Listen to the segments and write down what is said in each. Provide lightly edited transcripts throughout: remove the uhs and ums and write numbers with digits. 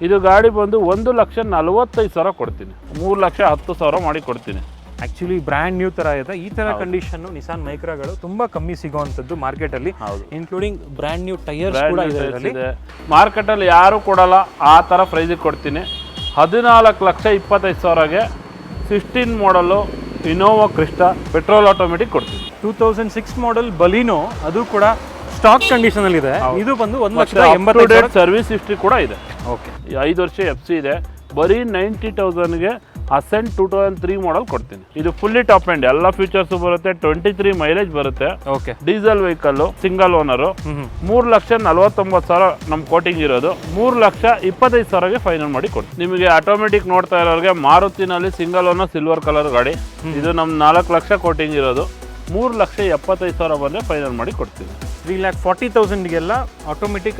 ಇದು ಗಾಡಿ ಬಂದು 1,45,000 ಕೊಡ್ತೀನಿ, 3,10,000 ಮಾಡಿ ಕೊಡ್ತೀನಿ. ಆ್ಯಕ್ಚುಲಿ ಬ್ರ್ಯಾಂಡ್ ನ್ಯೂ ಥರ ಇದೆ. ಈ ಥರ ಕಂಡೀಷನ್ನು ನಿಸಾನ್ ಮೈಕ್ರಾಗಳು ತುಂಬ ಕಮ್ಮಿ ಸಿಗೋವಂಥದ್ದು ಮಾರ್ಕೆಟಲ್ಲಿ, ಇನ್ಕ್ಲೂಡಿಂಗ್ ಬ್ರ್ಯಾಂಡ್ ನ್ಯೂ ಟೈರ್ಸ್ ಕೂಡ ಇದೆ. ಮಾರ್ಕೆಟಲ್ಲಿ ಯಾರು ಕೊಡಲ್ಲ ಆ ಥರ ಪ್ರೈಸಿಗೆ ಕೊಡ್ತೀನಿ. 14,25,000ಗೆ 16 ಮಾಡಲು ಇನೋವಾ ಕ್ರಿಸ್ಟಾ ಪೆಟ್ರೋಲ್ ಆಟೋಮೆಟಿಕ್ ಕೊಡ್ತೀನಿ. 2006 ಮಾಡಲ್ ಬಲಿನೋ, ಅದು ಕೂಡ ಸ್ಟಾಕ್ ಕಂಡೀಷನಲ್ಲಿ ಇದೆ. ಇದು ಬಂದು 1,80,000 ಸರ್ವಿಸ್ ಹಿಸ್ಟ್ರಿ ಕೂಡ ಇದೆ. ಓಕೆ, 5 ವರ್ಷ FC ಇದೆ. ಬರೀ 90,000ಗೆ ಅಸೆಂಟ್ 2003 ಮಾಡಲ್ ಕೊಡ್ತೀನಿ. ಇದು ಫುಲ್ಲಿ ಟಾಪ್ ಎಂಡ್, ಎಲ್ಲ ಫೀಚರ್ಸ್ ಬರುತ್ತೆ, 23 ಮೈಲೇಜ್ ಬರುತ್ತೆ. Okay, diesel vehicle, single owner. 3,49,000 ನಮ್ಮ ಕೋಟಿಂಗ್ ಇರೋದು. 3,25,000ಗೆ ಫೈನಲ್ ಮಾಡಿ ಕೊಡ್ತೀನಿ. ನಿಮಗೆ ಆಟೋಮೆಟಿಕ್ ನೋಡ್ತಾ ಇರೋರಿಗೆ ಮಾರುತಿನಲ್ಲಿ ಸಿಂಗಲ್ ಓನರ್ ಸಿಲ್ವರ್ ಕಲರ್ ಗಾಡಿ, ಇದು ನಮ್ಮ 4 ಲಕ್ಷ ಕೋಟಿಂಗ್ ಇರೋದು. 3,75,000 ಬಂದರೆ ಫೈನಲ್ ಮಾಡಿ ಕೊಡ್ತೀನಿ. 3,40,000ಗೆಲ್ಲ ಆಟೋಮೆಟಿಕ್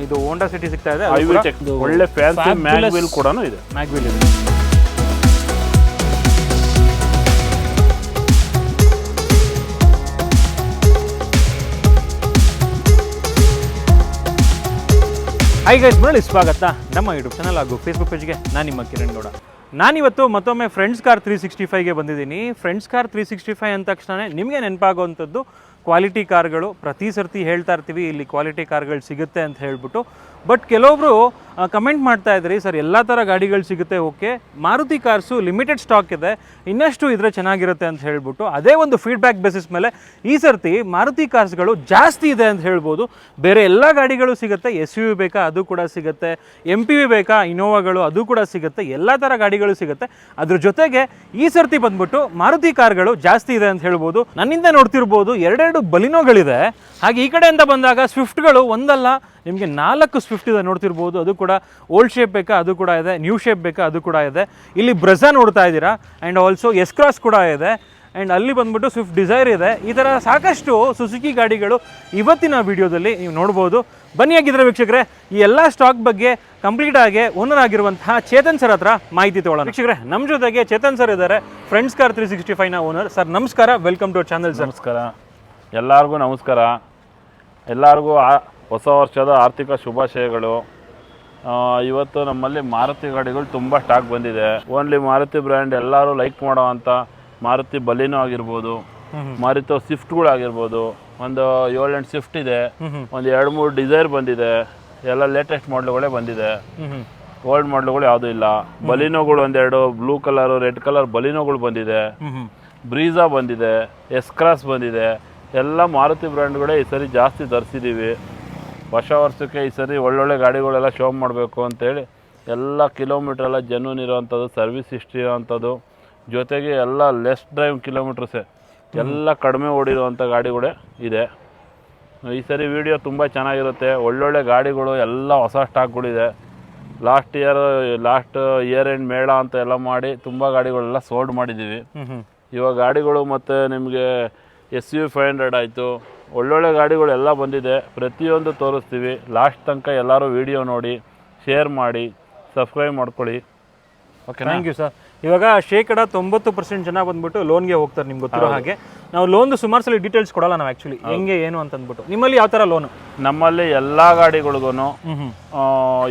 ಇದು ಹೋಂಡಾ ಸಿಟಿ ಸಿಗ್ತಾ ಇದೆ. ಒಳ್ಳೆ ಫ್ಯಾನ್ಸಿ ಮ್ಯಾಗ್ ವೀಲ್ ಕೂಡ ಇದೆ. ಮ್ಯಾಗ್ ವೀಲ್ ಇದೆ. ಹಾಯ್ ಗೈಸ್, ಮರಳಿ ಸ್ವಾಗತ ನಮ್ಮ ಯೂಟ್ಯೂಬ್ ಚಾನಲ್ ಹಾಗೂ ಫೇಸ್ಬುಕ್ ಪೇಜ್ಗೆ. ನಾನು ನಿಮ್ಮ ಕಿರಣ್ ಗೌಡ. ನಾನಿವತ್ತು ಮತ್ತೊಮ್ಮೆ ಫ್ರೆಂಡ್ಸ್ ಕಾರ್ 365ಗೆ ಬಂದಿದ್ದೀನಿ. ಫ್ರೆಂಡ್ಸ್ ಕಾರ್ 365 ಅಂದ ತಕ್ಷಣ ನಿಮಗೆ ನೆನಪಾಗುವಂಥದ್ದು ಕ್ವಾಲಿಟಿ ಕಾರ್ಗಳು. ಪ್ರತಿ ಸರ್ತಿ ಹೇಳ್ತಾ ಇರ್ತೀವಿ ಇಲ್ಲಿ ಕ್ವಾಲಿಟಿ ಕಾರ್ಗಳು ಸಿಗುತ್ತೆ ಅಂತ ಹೇಳ್ಬಿಟ್ಟು. ಬಟ್ ಕೆಲವೊಬ್ರು ಕಮೆಂಟ್ ಮಾಡ್ತಾ ಇದ್ರಿ, ಸರ್ ಎಲ್ಲ ಥರ ಗಾಡಿಗಳು ಸಿಗುತ್ತೆ, okay, Maruti cars limited stock ಇದೆ, ಇನ್ನಷ್ಟು ಇದ್ರೆ ಚೆನ್ನಾಗಿರುತ್ತೆ ಅಂತ ಹೇಳ್ಬಿಟ್ಟು ಅದೇ ಒಂದು ಫೀಡ್ಬ್ಯಾಕ್ ಬೇಸಿಸ್ ಮೇಲೆ ಈ ಸರ್ತಿ ಮಾರುತಿ ಕಾರ್ಸ್ಗಳು ಜಾಸ್ತಿ ಇದೆ ಅಂತ ಹೇಳ್ಬೋದು. ಬೇರೆ ಎಲ್ಲ ಗಾಡಿಗಳು ಸಿಗುತ್ತೆ, SUV ಬೇಕಾ ಅದು ಕೂಡ ಸಿಗುತ್ತೆ, MPV ಬೇಕಾ ಇನೋವಾಗಳು ಅದು ಕೂಡ ಸಿಗುತ್ತೆ, ಎಲ್ಲ ಥರ ಗಾಡಿಗಳು ಸಿಗುತ್ತೆ. ಅದ್ರ ಜೊತೆಗೆ ಈ ಸರ್ತಿ ಬಂದ್ಬಿಟ್ಟು ಮಾರುತಿ ಕಾರ್ಗಳು ಜಾಸ್ತಿ ಇದೆ ಅಂತ ಹೇಳ್ಬೋದು. ನನ್ನಿಂದ ನೋಡ್ತಿರ್ಬೋದು 2 ಬಲಿನೋಗಳಿದೆ. ಹಾಗೆ ಈ ಕಡೆಯಿಂದ ಬಂದಾಗ ಸ್ವಿಫ್ಟ್ಗಳು ಒಂದಲ್ಲ ನಿಮಗೆ 4 ಸ್ವಿಫ್ಟ್ ಇದೆ ನೋಡ್ತಿರ್ಬೋದು. ಅದು ಕೂಡ ಓಲ್ಡ್ ಶೇಪ್ ಬೇಕಾ ಅದು ಕೂಡ ಇದೆ, ನ್ಯೂ ಶೇಪ್ ಬೇಕಾ ಅದು ಕೂಡ ಇದೆ. ಇಲ್ಲಿ ಬ್ರೆಝಾ ನೋಡ್ತಾ ಇದ್ದೀರಾ, ಆ್ಯಂಡ್ ಆಲ್ಸೋ S-Cross ಕೂಡ ಇದೆ, ಆ್ಯಂಡ್ ಅಲ್ಲಿ ಬಂದ್ಬಿಟ್ಟು ಸ್ವಿಫ್ಟ್ ಡಿಸೈರ್ ಇದೆ. ಈ ಥರ ಸಾಕಷ್ಟು ಸುಜುಕಿ ಗಾಡಿಗಳು ಇವತ್ತಿನ ವಿಡಿಯೋದಲ್ಲಿ ನೀವು ನೋಡ್ಬೋದು. ಬನ್ನಿ ಆಗಿದ್ರೆ ವೀಕ್ಷಕರೇ, ಈ ಎಲ್ಲ ಸ್ಟಾಕ್ ಬಗ್ಗೆ ಕಂಪ್ಲೀಟ್ ಆಗಿ ಓನರ್ ಆಗಿರುವಂತಹ ಚೇತನ್ ಸರ್ ಹತ್ರ ಮಾಹಿತಿ ತಗೊಳ್ಳೋಣ. ವೀಕ್ಷಕರೇ, ನಮ್ಮ ಜೊತೆಗೆ ಚೇತನ್ ಸರ್ ಇದ್ದಾರೆ, ಫ್ರೆಂಡ್ಸ್ ಕಾರ್ 365ನ ಓನರ್. ಸರ್ ನಮಸ್ಕಾರ, ವೆಲ್ಕಮ್ ಟು ಚಾನಲ್. ಸರ್ ನಮಸ್ಕಾರ, ಎಲ್ಲರಿಗೂ ನಮಸ್ಕಾರ. ಎಲ್ಲರಿಗೂ ಹೊಸ ವರ್ಷದ ಆರ್ಥಿಕ ಶುಭಾಶಯಗಳು. ಇವತ್ತು ನಮ್ಮಲ್ಲಿ ಮಾರುತಿ ಗಾಡಿಗಳು ತುಂಬ ಸ್ಟಾಕ್ ಬಂದಿದೆ. ಓನ್ಲಿ ಮಾರುತಿ ಬ್ರ್ಯಾಂಡ್ ಎಲ್ಲರೂ ಲೈಕ್ ಮಾಡೋ ಅಂಥ ಮಾರುತಿ ಬಲಿನೋ ಆಗಿರ್ಬೋದು, ಮಾರುತಿ ಸ್ವಿಫ್ಟ್ಗಳಾಗಿರ್ಬೋದು. ಒಂದು 7-8 ಸ್ವಿಫ್ಟ್ ಇದೆ, ಒಂದು 2-3 ಡಿಸೈರ್ ಬಂದಿದೆ. ಎಲ್ಲ ಲೇಟೆಸ್ಟ್ ಮಾಡಲ್ಗಳೇ ಬಂದಿದೆ, ಓಲ್ಡ್ ಮಾಡಲ್ಗಳು ಯಾವುದೂ ಇಲ್ಲ. ಬಲಿನೋಗಳು 1-2 ಬ್ಲೂ ಕಲರು, ರೆಡ್ ಕಲರ್ ಬಲಿನೋಗಳು ಬಂದಿದೆ. ಬ್ರೀಝಾ ಬಂದಿದೆ, S-Cross ಬಂದಿದೆ. ಎಲ್ಲ ಮಾರುತಿ ಬ್ರ್ಯಾಂಡ್ಗಳೇ ಈ ಸರಿ ಜಾಸ್ತಿ ತರಿಸಿದ್ದೀವಿ. ಹೊಸ ವರ್ಷಕ್ಕೆ ಈ ಸರಿ ಒಳ್ಳೊಳ್ಳೆ ಗಾಡಿಗಳೆಲ್ಲ ಶೋ ಮಾಡಬೇಕು ಅಂತೇಳಿ ಎಲ್ಲ ಕಿಲೋಮೀಟ್ರೆಲ್ಲ ಜೆನ್ಯೂನ್ ಇರೋವಂಥದ್ದು, ಸರ್ವಿಸ್ ಹಿಸ್ಟ್ರಿ ಇರೋವಂಥದ್ದು, ಜೊತೆಗೆ ಎಲ್ಲ ಲೆಸ್ ಡ್ರೈವ್ ಕಿಲೋಮೀಟ್ರಸೇ ಎಲ್ಲ ಕಡಿಮೆ ಓಡಿರೋವಂಥ ಗಾಡಿಗಳೇ ಇದೆ. ಈ ಸರಿ ವಿಡಿಯೋ ತುಂಬ ಚೆನ್ನಾಗಿರುತ್ತೆ. ಒಳ್ಳೊಳ್ಳೆ ಗಾಡಿಗಳು ಎಲ್ಲ ಹೊಸ ಸ್ಟಾಕ್ಗಳಿದೆ. ಲಾಸ್ಟ್ ಇಯರ್ ಎಂಡ್ ಮೇಳ ಅಂತ ಎಲ್ಲ ಮಾಡಿ ತುಂಬ ಗಾಡಿಗಳೆಲ್ಲ ಸೋಲ್ಡ್ ಮಾಡಿದ್ದೀವಿ. ಇವಾಗ ಗಾಡಿಗಳು ಮತ್ತು ನಿಮಗೆ SUV 500 ಆಯಿತು, ಒಳ್ಳೊಳ್ಳೆ ಗಾಡಿಗಳೆಲ್ಲ ಬಂದಿದೆ. ಪ್ರತಿಯೊಂದು ತೋರಿಸ್ತೀವಿ. ಲಾಸ್ಟ್ ತನಕ ಎಲ್ಲರೂ ವಿಡಿಯೋ ನೋಡಿ, ಶೇರ್ ಮಾಡಿ, ಸಬ್ಸ್ಕ್ರೈಬ್ ಮಾಡ್ಕೊಳ್ಳಿ. Okay, thank you sir. ಇವಾಗ 90% ಜನ ಬಂದ್ಬಿಟ್ಟು ಲೋನ್ಗೆ ಹೋಗ್ತಾರೆ, ನಿಮ್ಗೆ ಗೊತ್ತಿರೋ ಹಾಗೆ. ನಾವು ಲೋನ್ದು ಸುಮಾರು ಸಲ ಡೀಟೇಲ್ಸ್ ಕೊಡಲ್ಲ ನಾವು ಆ್ಯಕ್ಚುಲಿ, ಹೆಂಗೆ ಏನು ಅಂತಂದ್ಬಿಟ್ಟು. ನಿಮ್ಮಲ್ಲಿ ಯಾವ ಥರ ಲೋನು? ನಮ್ಮಲ್ಲಿ ಎಲ್ಲ ಗಾಡಿಗಳಿಗೂ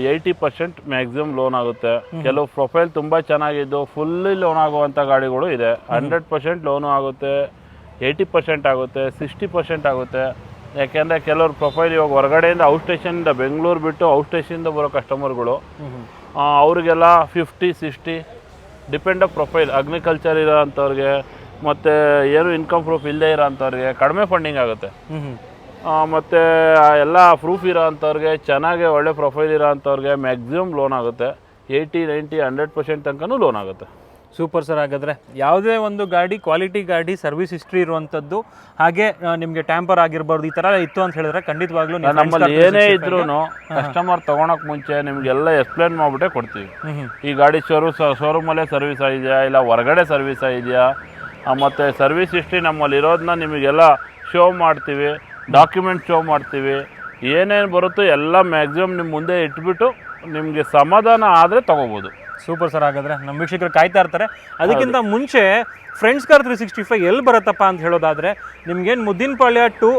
80% ಮ್ಯಾಕ್ಸಿಮಮ್ ಲೋನ್ ಆಗುತ್ತೆ. ಕೆಲವು ಪ್ರೊಫೈಲ್ ತುಂಬ ಚೆನ್ನಾಗಿದ್ದು ಫುಲ್ಲಿ ಲೋನ್ ಆಗುವಂಥ ಗಾಡಿಗಳು ಇದೆ. 100% ಲೋನು ಆಗುತ್ತೆ, 80% ಆಗುತ್ತೆ, 60% ಆಗುತ್ತೆ. ಯಾಕೆಂದರೆ ಕೆಲವ್ರು ಪ್ರೊಫೈಲ್ ಇವಾಗ ಹೊರಗಡೆಯಿಂದ ಔಟ್ ಸ್ಟೇಷನಿಂದ ಬೆಂಗಳೂರು ಬಿಟ್ಟು ಔಟ್ ಸ್ಟೇಷನಿಂದ ಬರೋ ಕಸ್ಟಮರ್ಗಳು, ಅವರಿಗೆಲ್ಲ 50-60 ಡಿಪೆಂಡ್ ಆಫ್ ಪ್ರೊಫೈಲ್. ಅಗ್ರಿಕಲ್ಚರ್ ಇರೋ ಅಂಥವ್ರಿಗೆ ಮತ್ತು ಏನು ಇನ್ಕಮ್ ಪ್ರೂಫ್ ಇಲ್ಲದೆ ಇರೋ ಅಂಥವ್ರಿಗೆ ಕಡಿಮೆ ಫಂಡಿಂಗ್ ಆಗುತ್ತೆ. ಮತ್ತು ಎಲ್ಲ ಪ್ರೂಫ್ ಇರೋ ಅಂಥವ್ರಿಗೆ, ಚೆನ್ನಾಗಿ ಒಳ್ಳೆ ಪ್ರೊಫೈಲ್ ಇರೋ ಅಂಥವ್ರಿಗೆ ಮ್ಯಾಕ್ಸಿಮಮ್ ಲೋನ್ ಆಗುತ್ತೆ. 80-90-100% ತನಕನೂ ಲೋನ್ ಆಗುತ್ತೆ. Super sir. ಹಾಗಾದರೆ ಯಾವುದೇ ಒಂದು ಗಾಡಿ ಕ್ವಾಲಿಟಿ ಗಾಡಿ, ಸರ್ವಿಸ್ ಹಿಸ್ಟ್ರಿ ಇರುವಂಥದ್ದು, ಹಾಗೆ ನಿಮಗೆ ಟ್ಯಾಂಪರ್ ಆಗಿರ್ಬಾರ್ದು, ಈ ಥರ ಇತ್ತು ಅಂತ ಹೇಳಿದ್ರೆ ಖಂಡಿತವಾಗ್ಲೂ ನಮ್ಮಲ್ಲಿ ಏನೇ ಇದ್ರೂ ಕಸ್ಟಮರ್ ತೊಗೊಳಕ್ಕೆ ಮುಂಚೆ ನಿಮಗೆಲ್ಲ ಎಕ್ಸ್ಪ್ಲೇನ್ ಮಾಡಿಬಿಟ್ಟೆ ಕೊಡ್ತೀವಿ. ಈ ಗಾಡಿ ಶೋರೂಮಲ್ಲೇ ಸರ್ವಿಸ್ ಆಗಿದೆಯಾ, ಇಲ್ಲ ಹೊರಗಡೆ ಸರ್ವಿಸ್ ಆಗಿದೆಯಾ, ಮತ್ತು ಸರ್ವಿಸ್ ಹಿಸ್ಟ್ರಿ ನಮ್ಮಲ್ಲಿ ಇರೋದನ್ನ ನಿಮಗೆಲ್ಲ ಶೋ ಮಾಡ್ತೀವಿ, ಡಾಕ್ಯುಮೆಂಟ್ ಶೋ ಮಾಡ್ತೀವಿ. ಏನೇನು ಬರುತ್ತೋ ಎಲ್ಲ ಮ್ಯಾಕ್ಸಿಮಮ್ ನಿಮ್ಮ ಮುಂದೆ ಇಟ್ಬಿಟ್ಟು ನಿಮಗೆ ಸಮಾಧಾನ ಆದರೆ ತೊಗೋಬೋದು. Super sir. ಹಾಗಾದ್ರೆ ನಮ್ಮ ವೀಕ್ಷಕರು ಕಾಯ್ತಾ ಇರ್ತಾರೆ. ಅದಕ್ಕಿಂತ ಮುಂಚೆ ಫ್ರೆಂಡ್ಸ್ ಕಾರ್ 365 ಎಲ್ಲಿ ಬರುತ್ತಪ್ಪ ಅಂತ ಹೇಳೋದಾದ್ರೆ ನಿಮ್ಗೇನು ಮುದ್ದಿನಪಾಳ್ಯ ಟು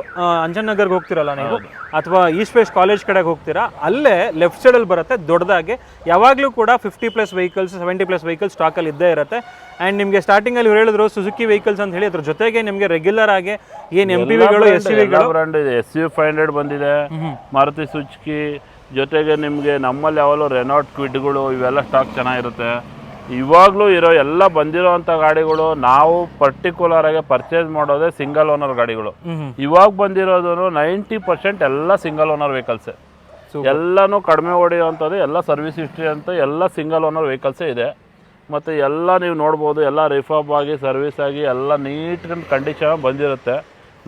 ಅಂಜನಗರ್ಗೆ ಹೋಗ್ತಿರಲ್ಲ ನೀವು, ಅಥವಾ ಈಸ್ಟ್ ವೆಸ್ಟ್ ಕಾಲೇಜ್ ಕಡೆಗೆ ಹೋಗ್ತೀರಾ, ಅಲ್ಲೇ ಲೆಫ್ಟ್ ಸೈಡಲ್ಲಿ ಬರುತ್ತೆ ದೊಡ್ಡದಾಗಿ. ಯಾವಾಗಲೂ ಕೂಡ 50+ ವೆಹಿಕಲ್ಸ್ 70+ ವೆಹಿಕಲ್ಸ್ ಸ್ಟಾಕಲ್ಲಿ ಇದ್ದೇ ಇರುತ್ತೆ. ಆ್ಯಂಡ್ ನಿಮಗೆ ಸ್ಟಾರ್ಟಿಂಗಲ್ಲಿ ಇವ್ರು ಹೇಳಿದ್ರು ಸುಜುಕಿ ವೆಹಿಕಲ್ಸ್ ಅಂತ ಹೇಳಿ, ಅದ್ರ ಜೊತೆಗೆ ನಿಮಗೆ ರೆಗ್ಯುಲರ್ ಆಗಿ ಏನು MPVಗಳು SUVಗಳು ಬ್ರ್ಯಾಂಡ್ ಇದೆ. SUV 500 ಬಂದಿದೆ, ಮಾರುತಿ ಸುಜುಕಿ ಜೊತೆಗೆ ನಿಮಗೆ ನಮ್ಮಲ್ಲಿ ಯಾವಾಗಲೂ ರೆನಾಲ್ಟ್ ಕ್ವಿಡ್ಗಳು ಇವೆಲ್ಲ ಸ್ಟಾಕ್ ಚೆನ್ನಾಗಿರುತ್ತೆ. ಇವಾಗಲೂ ಇರೋ ಎಲ್ಲ ಬಂದಿರೋವಂಥ ಗಾಡಿಗಳು ನಾವು ಪರ್ಟಿಕ್ಯುಲರ್ ಆಗಿ ಪರ್ಚೇಸ್ ಮಾಡೋದೇ ಸಿಂಗಲ್ ಓನರ್ ಗಾಡಿಗಳು. ಇವಾಗ ಬಂದಿರೋದು 90% ಎಲ್ಲ ಸಿಂಗಲ್ ಓನರ್ ವೆಹಿಕಲ್ಸೇ. ಎಲ್ಲನೂ ಕಡಿಮೆ ಹೊಡೆಯುವಂಥದ್ದು, ಎಲ್ಲ ಸರ್ವಿಸ್ ಹಿಸ್ಟ್ರಿ ಅಂತ ಎಲ್ಲ ಸಿಂಗಲ್ ಓನರ್ ವೆಹಿಕಲ್ಸೇ ಇದೆ. ಮತ್ತು ಎಲ್ಲ ನೀವು ನೋಡ್ಬೋದು, ಎಲ್ಲ ರಿಫಾಬ್ ಆಗಿ ಸರ್ವಿಸ್ ಆಗಿ ಎಲ್ಲ ನೀಟ್ ಕಂಡೀಷನ್ ಬಂದಿರುತ್ತೆ.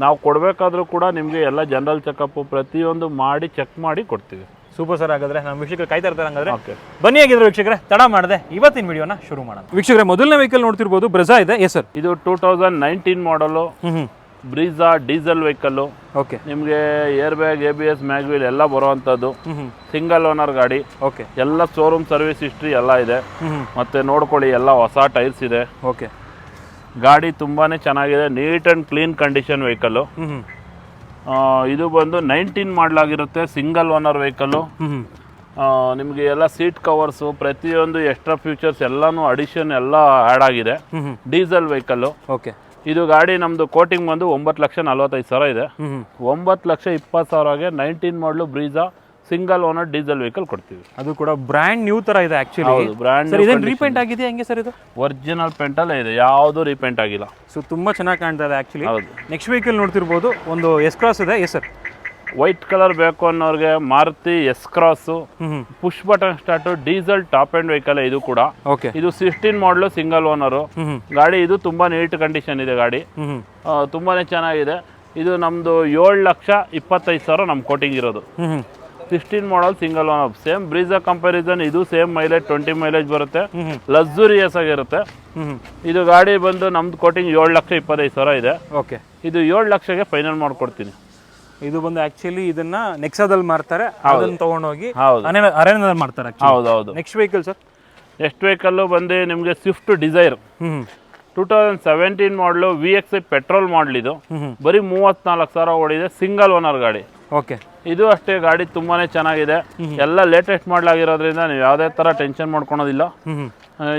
ನಾವು ಕೊಡಬೇಕಾದ್ರೂ ಕೂಡ ನಿಮಗೆ ಎಲ್ಲ ಜನರಲ್ ಚೆಕಪ್ಪು ಪ್ರತಿಯೊಂದು ಮಾಡಿ ಚೆಕ್ ಮಾಡಿ ಕೊಡ್ತೀವಿ. Super sir. ಹಾಗಾದ್ರೆ ನಮ್ಮ ವೀಕ್ಷಕರು ಕಾಯ್ತಾ ಇರ್ತಾರೆ. ಹಂಗಾದ್ರೆ ಬನ್ನಿ ಆಗಿದ್ರೆ ವೀಕ್ಷಕರೇ, ತಡ ಮಾಡದೆ ಇವತ್ತಿನ ವಿಡಿಯೋನ ಶುರು ಮಾಡೋಣ. ವೀಕ್ಷಕರೇ, ಮೊದಲನೇ ವೆಹಿಕಲ್ ನೋಡ್ತಿರ್ಬೋದು, ಬ್ರೆಜಾ ಇದೆ. ಎಸ್ ಸರ್, ಇದು 2019 ಮಾಡಲು ಬ್ರೀಜಾ ಡೀಸೆಲ್ ವೆಹಿಕಲ್ಲು. ಓಕೆ, ನಿಮಗೆ ಏರ್ ಬ್ಯಾಗ್, ABS, ಮ್ಯಾಗ್ವೀಲ್ ಎಲ್ಲ ಬರುವಂಥದ್ದು. ಸಿಂಗಲ್ ಓನರ್ ಗಾಡಿ. ಓಕೆ, ಎಲ್ಲ ಶೋರೂಮ್ ಸರ್ವಿಸ್ ಹಿಸ್ಟ್ರಿ ಎಲ್ಲ ಇದೆ. ಮತ್ತೆ ನೋಡ್ಕೊಳ್ಳಿ, ಎಲ್ಲ ಹೊಸ ಟೈರ್ಸ್ ಇದೆ. ಓಕೆ, ಗಾಡಿ ತುಂಬಾನೇ ಚೆನ್ನಾಗಿದೆ, neat and clean condition vehicle. ಇದು ಬಂದು 19 ಮಾಡಲಾಗಿರುತ್ತೆ, ಸಿಂಗಲ್ ಓನರ್ ವೆಹಿಕಲ್ಲು. ನಿಮಗೆ ಎಲ್ಲ ಸೀಟ್ ಕವರ್ಸು ಪ್ರತಿಯೊಂದು ಎಕ್ಸ್ಟ್ರಾ ಫೀಚರ್ಸ್ ಎಲ್ಲಾನು ಅಡಿಷನ್ ಎಲ್ಲ ಆ್ಯಡ್ ಆಗಿದೆ. Diesel vehicle. ಓಕೆ, ಇದು ಗಾಡಿ ನಮ್ಮದು ಕೋಟಿಂಗ್ ಬಂದು 9,45,000 ಇದೆ. 9,20,000ಗೆ 19 ಮಾಡಲು Brezza single owner diesel vehicle ಕೊಡ್ತೀವಿ. ಅದು ಕೂಡ ಬ್ರ್ಯಾಂಡ್ ನ್ಯೂ ತರ ಇದೆ ಆಕ್ಚುಲಿ. ಬ್ರ್ಯಾಂಡ್ ರೀಪೇಂಟ್ ಆಗಿದೆ ಹೆಂಗೆ ಸರ್? ಇದು ಒರಿಜಿನಲ್ ಪೇಂಟ್ ಅಲ್ಲೇ ಇದೆ, ಯಾವುದು ರೀಪೇಂಟ್ ಆಗಿಲ್ಲ. ಸೊ ತುಂಬಾ ಚೆನ್ನಾಗಿ ಕಾಣ್ತಾ ಇದೆ ಆಕ್ಚುಲಿ. ಹೌದು. ನೆಕ್ಸ್ಟ್ ವೆಹಿಕಲ್ ನೋಡ್ತಿರ್ಬೋದು, ಒಂದು ಎಸ್ ಕ್ರಾಸ್ ಇದೆ. ಎಸ್ ಸರ್, ವೈಟ್ ಕಲರ್ ಬೇಕು ಅನ್ನೋರಿಗೆ Maruti S cross, push button start, diesel top end vehicle ಇದು ಕೂಡ. ಓಕೆ, ಇದು 16 ಮಾಡಲು ಸಿಂಗಲ್ ಓನರು ಗಾಡಿ. ಇದು ತುಂಬಾ ನೀಟ್ ಕಂಡೀಷನ್ ಇದೆ ಗಾಡಿ, ತುಂಬಾನೇ ಚೆನ್ನಾಗಿದೆ. ಇದು ನಮ್ದು 7,25,000 ನಮ್ಮ ಕೋಟಿಂಗ್ ಇರೋದು. 16 ಮಾಡಲ್ single owner. Same Brezza comparison ಇದು ಸೇಮ್ ಮೈಲೇಜ್ 20 ಮೈಲೇಜ್ ಬರುತ್ತೆ, ಲಕ್ಸುರಿಯಸ್ ಆಗಿರುತ್ತೆ. ಇದು ಗಾಡಿ ಬಂದು ನಮ್ದು ಕೋಟಿಂಗ್ 7,25,000 ಇದೆ. ಓಕೆ, ಇದು 7 ಲಕ್ಷಕ್ಕೆ ಫೈನಲ್ ಮಾಡ್ಕೊಡ್ತೀನಿ. ಇದು ಬಂದು ಆಕ್ಚುಲಿ ಇದನ್ನ ನೆಕ್ಸಾದಲ್ಲಿ ಮಾರ್ತಾರೆ, ಅದನ್ನ ತಗೊಂಡೋಗಿ ಹೌದು ಅರೇನಾದಲ್ಲಿ ಮಾಡ್ತಾರೆ. ಹೌದು. Next vehicle sir? Next vehicle ಬಂದು ನಿಮಗೆ ಸ್ವಿಫ್ಟ್ ಡಿಸೈರ್ 2017 ಮಾಡಲು VXI ಪೆಟ್ರೋಲ್ ಮಾಡಲ್. ಇದು ಬರೀ 34,000 ಓಡಿದೆ, ಸಿಂಗಲ್ ಓನರ್ ಗಾಡಿ. ಓಕೆ, ಇದು ಅಷ್ಟೇ ಗಾಡಿ ತುಂಬಾನೇ ಚೆನ್ನಾಗಿದೆ, ಎಲ್ಲ ಲೇಟೆಸ್ಟ್ ಮಾಡಲಾಗಿರೋದ್ರಿಂದ ನೀವು ಯಾವುದೇ ತರ ಟೆನ್ಷನ್ ಮಾಡ್ಕೊಳೋದಿಲ್ಲ.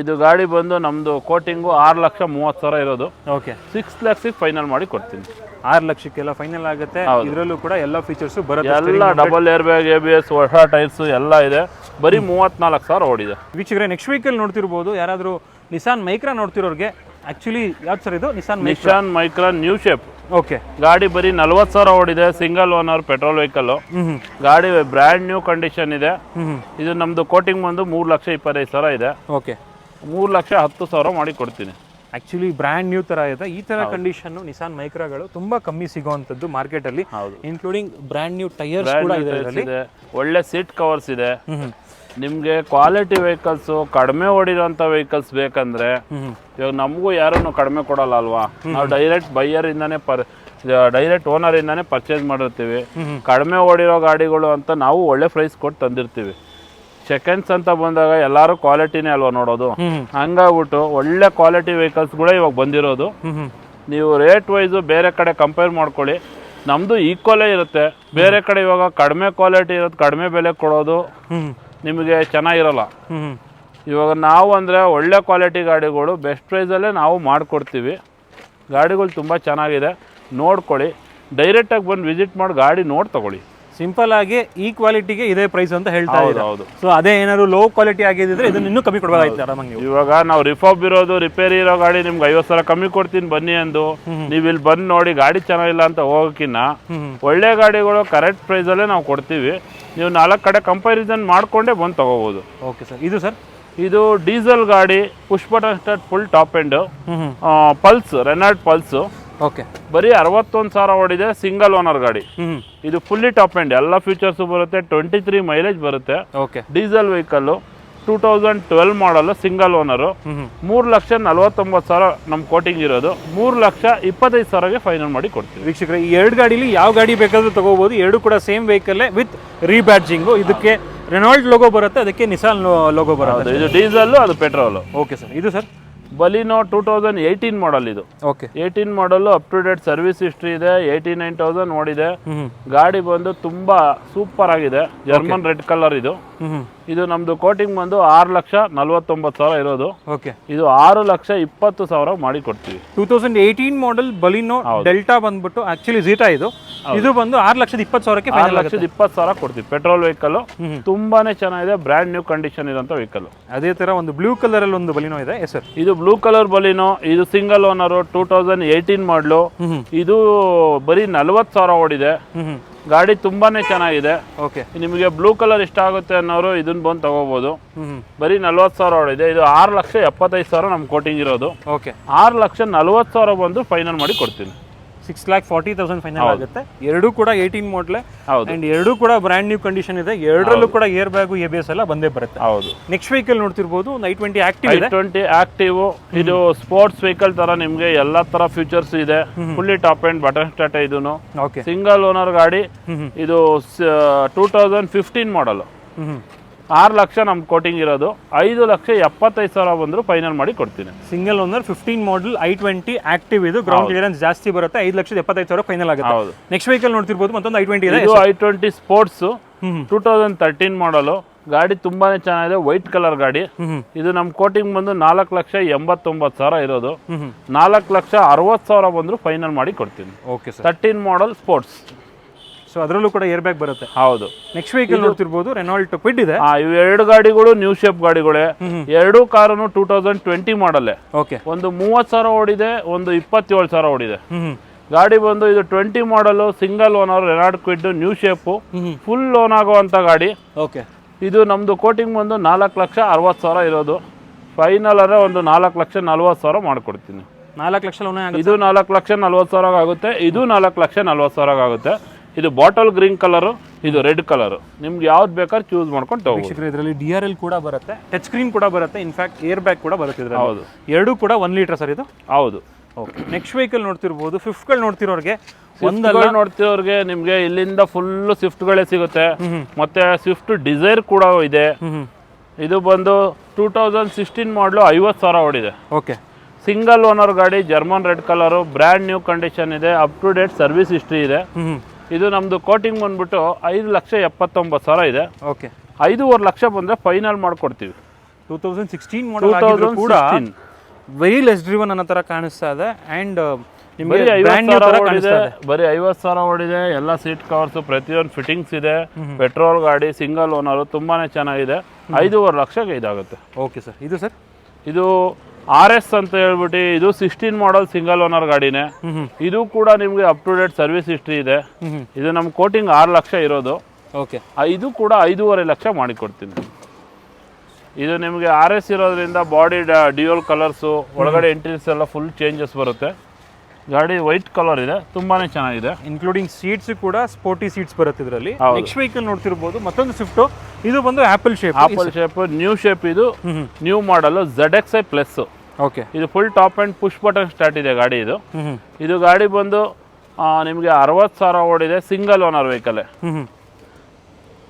ಇದು ಗಾಡಿ ಬಂದು ನಮ್ದು ಕೋಟಿಂಗು 6,30,000 ಇರೋದು. ಓಕೆ, 6 ಲಕ್ಷಕ್ಕೆ ಫೈನಲ್ ಮಾಡಿ ಕೊಡ್ತೀನಿ. 6 ಲಕ್ಷಕ್ಕೆಲ್ಲ ಫೈನಲ್ ಆಗುತ್ತೆ. ಇದರಲ್ಲೂ ಕೂಡ ಎಲ್ಲ ಫೀಚರ್ಸ್ ಬರುತ್ತೆ, ಎಲ್ಲ ಡಬಲ್ ಏರ್ ಬ್ಯಾಗ್, ABS, ಹೊಸ ಟೈರ್ಸ್ ಎಲ್ಲ ಇದೆ. ಬರೀ 34,000 ಓಡಿದೆ. ವೀಕ್ಷಕರೇ, ನೆಕ್ಸ್ಟ್ ವೆಹಿಕಲ್ ನೋಡ್ತಿರ್ಬೋದು, ಯಾರಾದರೂ ನಿಸಾನ್ ಮೈಕ್ರಾ ನೋಡ್ತಿರೋರಿಗೆ ಆಕ್ಚುಲಿ ಯಾವ್ದು ಸರ್ ಇದು? Nissan Micra new shape. Okay, ಗಾಡಿ ಬರೀ 40,000 ಓಡಿದೆ, ಸಿಂಗಲ್ ಓನರ್ ಪೆಟ್ರೋಲ್ ವೆಹಿಕಲ್. ಗಾಡಿ ಬ್ರ್ಯಾಂಡ್ ನ್ಯೂ ಕಂಡೀಷನ್ ಇದೆ. ಇದು ನಮ್ದು ಕೋಟಿಂಗ್ ಬಂದು 3,25,000 ಇದೆ. ಓಕೆ, 3,10,000 ಮಾಡಿ ಕೊಡ್ತೀನಿ. ಆಕ್ಚುಲಿ ಬ್ರ್ಯಾಂಡ್ ನ್ಯೂ ತರ ಇದೆ. ಈ ತರ ಕಂಡೀಷನ್ ನಿಸಾನ್ ಮೈಕ್ರಾಗಳು ತುಂಬಾ ಕಮ್ಮಿ ಸಿಗುವಂತದ್ದು ಮಾರ್ಕೆಟ್ ಅಲ್ಲಿ, ಇನ್ಕ್ಲೂಡಿಂಗ್ ಬ್ರ್ಯಾಂಡ್ ನ್ಯೂ ಟೈರ್ಸ್ ಕೂಡ ಇದೆ. ಒಳ್ಳೆ ಸೀಟ್ ಕವರ್ಸ್ ಇದೆ. ನಿಮ್ಗೆ ಕ್ವಾಲಿಟಿ ವೆಹಿಕಲ್ಸ್, ಕಡಿಮೆ ಓಡಿರೋಂಥ ವೆಹಿಕಲ್ಸ್ ಬೇಕಂದ್ರೆ ಇವಾಗ ನಮಗೂ ಯಾರನ್ನು ಕಡಿಮೆ ಕೊಡಲ್ಲ ಅಲ್ವಾ. ನಾವು ಡೈರೆಕ್ಟ್ ಬೈಯರ್ ಇಂದಾನೆ ಡೈರೆಕ್ಟ್ ಓನರ್ ಇಂದಾನೆ ಪರ್ಚೇಸ್ ಮಾಡಿರ್ತೀವಿ. ಕಡಿಮೆ ಓಡಿರೋ ಗಾಡಿಗಳು ಅಂತ ನಾವು ಒಳ್ಳೆ ಪ್ರೈಸ್ ಕೊಟ್ಟು ತಂದಿರ್ತೀವಿ. ಸೆಕೆಂಡ್ಸ್ ಅಂತ ಬಂದಾಗ ಎಲ್ಲರೂ ಕ್ವಾಲಿಟಿನೇ ಅಲ್ವಾ ನೋಡೋದು. ಹಂಗಾಗ್ಬಿಟ್ಟು ಒಳ್ಳೆ ಕ್ವಾಲಿಟಿ ವೆಹಿಕಲ್ಸ್ಗಳೇ ಇವಾಗ ಬಂದಿರೋದು. ನೀವು ರೇಟ್ ವೈಸು ಬೇರೆ ಕಡೆ ಕಂಪೇರ್ ಮಾಡ್ಕೊಳ್ಳಿ, ನಮ್ಮದು ಈಕ್ವಲೇ ಇರುತ್ತೆ. ಬೇರೆ ಕಡೆ ಇವಾಗ ಕಡಿಮೆ ಕ್ವಾಲಿಟಿ ಇರೋದು, ಕಡಿಮೆ ಬೆಲೆ ಕೊಡೋದು ನಿಮಗೆ ಚೆನ್ನಾಗಿರಲ್ಲ. ಇವಾಗ ನಾವು ಅಂದರೆ ಒಳ್ಳೆ ಕ್ವಾಲಿಟಿ ಗಾಡಿಗಳು ಬೆಸ್ಟ್ ಪ್ರೈಸಲ್ಲೇ ನಾವು ಮಾಡಿಕೊಡ್ತೀವಿ. ಗಾಡಿಗಳು ತುಂಬ ಚೆನ್ನಾಗಿದೆ, ನೋಡ್ಕೊಳ್ಳಿ. ಡೈರೆಕ್ಟಾಗಿ ಬಂದು ವಿಸಿಟ್ ಮಾಡಿ ಗಾಡಿ ನೋಡಿ ತಗೊಳ್ಳಿ. ಸಿಂಪಲ್ ಆಗಿ ಈ ಕ್ವಾಲಿಟಿಗೆ ಇದೇ ಪ್ರೈಸ್ ಅಂತ ಹೇಳ್ತಾ ಇದ್ದಾರೆ. ಹೌದು. ಸೊ ಅದೇ ಏನಾದ್ರು ಲೋ ಕ್ವಾಲಿಟಿ ಆಗಿದ್ರೆ ಇದನ್ನ ಇನ್ನೂ ಕಮ್ಮಿ ಕೊಡಬೇಕಾಯ್ತು ಆರಾಮಾಗಿ. ಇವಾಗ ನಾವು ರಿಫಾಬ್ ಇರೋದು, ರಿಪೇರಿ ಇರೋ ಗಾಡಿ ನಿಮ್ಗೆ 50,000 ಕಮ್ಮಿ ಕೊಡ್ತೀನಿ ಬನ್ನಿ ಅಂದು ನೀವು ಇಲ್ಲಿ ಬಂದು ನೋಡಿ ಗಾಡಿ ಚೆನ್ನಾಗಿಲ್ಲ ಅಂತ ಹೋಗೋಕ್ಕಿನ್ನ ಒಳ್ಳೆ ಗಾಡಿಗಳು ಕರೆಕ್ಟ್ ಪ್ರೈಸಲ್ಲೇ ನಾವು ಕೊಡ್ತೀವಿ. ನೀವು 4 ಕಡೆ ಕಂಪ್ಯಾರಿಸನ್ ಮಾಡಿಕೊಂಡೇ ಬಂದು ತಗೋಬೋದು. ಓಕೆ ಸರ್, ಇದು ಸರ್? ಇದು ಡೀಸೆಲ್ ಗಾಡಿ, push button start, full top end, pulse, Renault pulse. Okay, ಬರೀ 61,000 ಓಡಿದೆ, ಸಿಂಗಲ್ ಓನರ್ ಗಾಡಿ. ಇದು ಫುಲ್ಲಿ ಟಾಪ್ ಎಂಡ್, ಎಲ್ಲ ಫೀಚರ್ಸ್ ಬರುತ್ತೆ, 23 ಮೈಲೇಜ್ ಬರುತ್ತೆ. ಓಕೆ, ಡೀಸೆಲ್ ವೆಹಿಕಲ್ 2012 ಮಾಡಲ್, ಸಿಂಗಲ್ ಓನರು. 3,49,000 ನಮ್ಮ ಕೋಟಿಂಗ್ ಇರೋದು. 3,25,000ಗೆ ಫೈನಲ್ ಮಾಡಿ ಕೊಡ್ತೀವಿ. ವೀಕ್ಷಕರೇ, ಈ 2 ಗಾಡಿಲಿ ಯಾವ ಗಾಡಿ ಬೇಕಾದ್ರೂ ತಗೋಬಹುದು. 2 ಕೂಡ ಸೇಮ್ ವೆಹಿಕಲ್ ವಿತ್ ರೀಬ್ಯಾಡ್ಜಿಂಗು. ಇದಕ್ಕೆ ರೆನಾಲ್ಟ್ ಲೋಗೋ ಬರುತ್ತೆ, ಅದಕ್ಕೆ ನಿಸಾನ್ ಲೋಗೋ ಬರುತ್ತೆ. ಇದು ಡೀಸೆಲ್, ಅದು ಪೆಟ್ರೋಲು. Okay sir. ಇದು ಸರ್ ಬಲಿನೋ 2018 ಮಾಡಲ್ ಇದು. Okay. 18 model, up to date service history ಇದೆ, 89,000 ಓಡಿದೆ. ಗಾಡಿ ಬಂದು ತುಂಬಾ ಸೂಪರ್ ಆಗಿದೆ, ಜರ್ಮನ್ ರೆಡ್ ಕಲರ್ ಇದು. ಇದು ನಮ್ದು ಕೋಟಿಂಗ್ ಬಂದು 6,49,000 ಇರೋದು. ಓಕೆ. ಇದು 6,20,000 ಮಾಡಿ ಕೊಡ್ತೀವಿ. 2018 ಮಾಡೆಲ್ ಬಲಿನೋ ಡೆಲ್ಟಾ ಬಂದ್ಬಿಟ್ಟು ಆಕ್ಚುಲಿ ಝೀಟಾ ಇದು ಬಂದು 6,20,000ಕ್ಕೆ 6,20,000 ಕೊಡ್ತೀವಿ. ಪೆಟ್ರೋಲ್ ವೆಹಿಕಲ್ ತುಂಬಾನೇ ಚೆನ್ನಾಗಿದೆ, ಬ್ರ್ಯಾಂಡ್ ನ್ಯೂ ಕಂಡೀಷನ್ ಇರೋಂಥ ವೆಹಿಕಲ್. ಅದೇ ತರ ಒಂದು ಬ್ಲೂ ಕಲರ್ ಅಲ್ಲಿ ಒಂದು ಬಲಿನೋ ಇದೆ ಸರ್. ಇದು ಬ್ಲೂ ಕಲರ್ ಬಲಿನೋ, ಇದು ಸಿಂಗಲ್ ಓನರ್, 2018 ಮಾಡಲು. ಇದು ಬರೀ 40,000 ಓಡಿದೆ. ಗಾಡಿ ತುಂಬಾನೇ ಚೆನ್ನಾಗಿದೆ. ಓಕೆ. ನಿಮಗೆ ಬ್ಲೂ ಕಲರ್ ಇಷ್ಟ ಆಗುತ್ತೆ ಅನ್ನೋರು ಇದನ್ನ ಬಂದು ತಗೋಬಹುದು. ಬರೀ 40,000 ಓಡಿದೆ. ಇದು 6,75,000 ನಮ್ ಕೋಟಿಂಗ್ ಇರೋದು. ಓಕೆ. 6,40,000 ಬಂದು ಫೈನಲ್ ಮಾಡಿ ಕೊಡ್ತೀನಿ. 6,40,000 ಫೈನಲ್ ಆಗುತ್ತೆ. ಎರಡೂ ಕೂಡ 18 ಮಾಡಲ್. ಹೌದು. ಅಂಡ್ ಎರಡೂ ಕೂಡ ಬ್ರ್ಯಾಂಡ್ ನ್ಯೂ ಕಂಡೀಷನ್ ಇದೆ. ಎರಡರಲ್ಲೂ ಕೂಡ ಏರ್ ಬ್ಯಾಗು ABS ಎಲ್ಲ ಬಂದೇ ಬರುತ್ತೆ. ಹೌದು. ನೆಕ್ಸ್ಟ್ ವೆಹಿಕಲ್ ನೋಡ್ತಿರ್ಬೋದು, ಒಂದು i20 ಆಕ್ಟಿವ್ ಇದೆ. i20 ಆಕ್ಟಿವ್ ಇದು ಸ್ಪೋರ್ಟ್ಸ್ ವೆಹಿಕಲ್ ತರ ನಿಮ್ಗೆ ಎಲ್ಲಾ ತರ ಫೀಚರ್ಸ್ ಇದೆ. Fully top and button start ಇದೂನು. ಓಕೆ. ಸಿಂಗಲ್ ಓನರ್ ಗಾಡಿ. ಇದು 2015 ಮಾಡಲ್. 6 ಲಕ್ಷ ನಮ್ ಕೋಟಿಂಗ್ ಇರೋದು. 5,75,000 ಬಂದ್ರು ಫೈನಲ್ ಮಾಡಿ ಕೊಡ್ತೀನಿ. ಸಿಂಗಲ್ ಓನರ್ 15 ಮಾಡಲ್ i20 ಆಕ್ಟಿವ್ ಇದು. ಗ್ರೌಂಡ್ ಕ್ಲಿಯರೆನ್ಸ್ ಜಾಸ್ತಿ ಬರುತ್ತೆ. 5,75,000 ಫೈನಲ್ ಆಗುತ್ತೆ. ಹೌದು. ನೆಕ್ಸ್ಟ್ ವೆಹಿಕಲ್ ನೋಡ್ತಿರ್ಬೋದು, ಮತ್ತೊಂದು i20 ಇದೆ. ಇದು i20 ಸ್ಪೋರ್ಟ್ಸ್ 2013 ಮಾಡಲ್. ಗಾಡಿ ತುಂಬಾನೇ ಚೆನ್ನಾಗಿದೆ, ವೈಟ್ ಕಲರ್ ಗಾಡಿ. ಇದು ನಮ್ ಕೋಟಿಂಗ್ ಬಂದು 4,89,000 ಇರೋದು. 4,60,000 ಬಂದ್ರು ಫೈನಲ್ ಮಾಡಿ ಕೊಡ್ತೀನಿ. Okay sir. 13 ಮಾಡಲ್ ಸ್ಪೋರ್ಟ್ಸ್. ಸೊ ಅದರಲ್ಲೂ ಕೂಡ ಏರ್ ಬ್ಯಾಗ್ ಬರುತ್ತೆ. ಹೌದು. ನೆಕ್ಸ್ಟ್ ವೆಹಿಕಲ್ ನೋಡ್ತಿರ್ಬೋದು, ರೆನಾಲ್ಟ್ ಕ್ವಿಡ್ ಇದೆ. ಇವು ಎರಡು ಗಾಡಿಗಳು ನ್ಯೂ ಶೇಪ್ ಗಾಡಿಗಳೇ. ಎರಡು ಕಾರನು 2020 ಮಾಡಲ್. ಓಕೆ. ಒಂದು 30,000 ಓಡಿದೆ, ಒಂದು 27,000 ಓಡಿದೆ. ಗಾಡಿ ಬಂದು ಇದು 20 model, single owner, Renault Kwid, new shape, full loan ಆಗುವಂತ ಗಾಡಿ. ಓಕೆ. ಇದು ನಮ್ದು ಕೋಟಿಂಗ್ ಬಂದು 4,60,000 ಇರೋದು. ಫೈನಲ್ ಅರೆ ಒಂದು 4,40,000 ಮಾಡ್ಕೊಡ್ತೀನಿ. 4 ಲಕ್ಷ ಲೋನ್ ಆಗುತ್ತೆ. ಇದು 4,40,000 ಆಗುತ್ತೆ. ಇದು 4,40,000 ಆಗುತ್ತೆ. ಇದು ಬಾಟಲ್ ಗ್ರೀನ್ ಕಲರ್, ಇದು ರೆಡ್ ಕಲರ್. ನಿಮ್ಗೆ ಯಾವ್ದು ಬೇಕಾದ್ರೆ ಚೂಸ್ ಮಾಡ್ಕೊಂಡು ತಗೋಬಹುದು. ಇದರಲ್ಲಿ DRL ಕೂಡ ಬರುತ್ತೆ, ಟಚ್ ಸ್ಕ್ರೀನ್ ಕೂಡ ಬರುತ್ತೆ, ಇನ್ಫ್ಯಾಕ್ಟ್ ಏರ್ ಬ್ಯಾಗ್ ಕೂಡ ಬರುತ್ತೆ ಇದರಲ್ಲಿ. ಹೌದು. ಎರಡೂ ಕೂಡ 1 ಲೀಟರ್ ಸರ್ ಇದು. ಹೌದು. ಓಕೆ. ನೆಕ್ಸ್ಟ್ ವೆಹಿಕಲ್ ನೋಡ್ತಿರ್ಬೋದು, ಸ್ವಿಫ್ಟ್ಗಳು ನೋಡ್ತಿರೋರಿಗೆ ನೋಡ್ತಿರೋರಿಗೆ ನಿಮ್ಗೆ ಇಲ್ಲಿಂದ ಫುಲ್ ಸ್ವಿಫ್ಟ್ಗಳೇ ಸಿಗುತ್ತೆ. ಮತ್ತೆ ಸ್ವಿಫ್ಟ್ ಡಿಸೈರ್ ಕೂಡ ಇದೆ. ಇದು ಬಂದು 2016 ಮಾಡಲು 50,000 ಓಡಿದೆ. ಓಕೆ. ಸಿಂಗಲ್ ಓನರ್ ಗಾಡಿ, German red colour, brand new condition ಇದೆ, up to date service history ಇದೆ. ಇದು ನಮ್ದು ಕೋಟಿಂಗ್ ಬಂದ್ಬಿಟ್ಟು 5,79,000 ಇದೆ. ಓಕೆ. 5,5 ಲಕ್ಷ ಬಂದ್ರೆ ಫೈನಲ್ ಮಾಡ್ಕೊಡ್ತೀವಿ. 2016 ಮಾಡಲ್ ಕೂಡ ವೆರಿ ಲೆಸ್ ಡ್ರಿವನ್ ಅನ್ನೋ ತರ ಕಾಣಿಸ್ತಾ ಇದೆ. ಅಂಡ್ ಬರೀ 50,000 ಓಡಿದೆ. ಎಲ್ಲ ಸೀಟ್ ಕವರ್ಸ್, ಪ್ರತಿಯೊಂದು ಫಿಟ್ಟಿಂಗ್ಸ್ ಇದೆ. ಪೆಟ್ರೋಲ್ ಗಾಡಿ, ಸಿಂಗಲ್ ಓನರ್, ತುಂಬಾನೇ ಚೆನ್ನಾಗಿದೆ. 5,5 ಲಕ್ಷಕ್ಕೆ ಇದಾಗುತ್ತೆ. Okay sir. ಇದು ಸರ್, ಇದು RS ಅಂತ ಹೇಳ್ಬಿಟ್ಟು, ಇದು 16 ಮಾಡಲ್ ಸಿಂಗಲ್ ಓನರ್ ಗಾಡಿನೇ. ಇದು ಕೂಡ ನಿಮ್ಗೆ up to date service history ಇದೆ. ಇದು ನಮ್ ಕೋಟಿಂಗ್ 6 ಲಕ್ಷ ಇರೋದು. ಓಕೆ. ಇದು ಕೂಡ 5,5 ಲಕ್ಷ ಮಾಡಿಕೊಡ್ತೀನಿ. ಇದು ನಿಮಗೆ RS ಇರೋದ್ರಿಂದ ಬಾಡಿ ಡ್ಯೂಯಲ್ ಕಲರ್ಸು, ಒಳಗಡೆ ಇಂಟೀರಿಯರ್ಸ್ ಎಲ್ಲ ಫುಲ್ ಚೇಂಜಸ್ ಬರುತ್ತೆ. ಗಾಡಿ ವೈಟ್ ಕಲರ್ ಇದೆ, ತುಂಬಾನೇ ಚೆನ್ನಾಗಿದೆ. ಇನ್ಕ್ಲೂಡಿಂಗ್ ಸೀಟ್ಸ್ ಕೂಡ ಸ್ಪೋರ್ಟಿ ಸೀಟ್ಸ್ ಬರುತ್ತೆ ಇದರಲ್ಲಿ. ನೆಕ್ಸ್ಟ್ ವೆಹಿಕಲ್ ನೋಡ್ತಿರ್ಬೋದು, ಮತ್ತೊಂದು ಸ್ವಿಫ್ಟ್. ಇದು ಬಂದು ಆಪಲ್ ಶೇಪ್, ನ್ಯೂ ಶೇಪ್. ಇದು new model ZXi plus. Okay. ಇದು full top and push button start ಇದೆ ಗಾಡಿ. ಇದು ಗಾಡಿ ಬಂದು ನಿಮಗೆ 60,000 ಓಡಿದೆ. Single owner vehicle.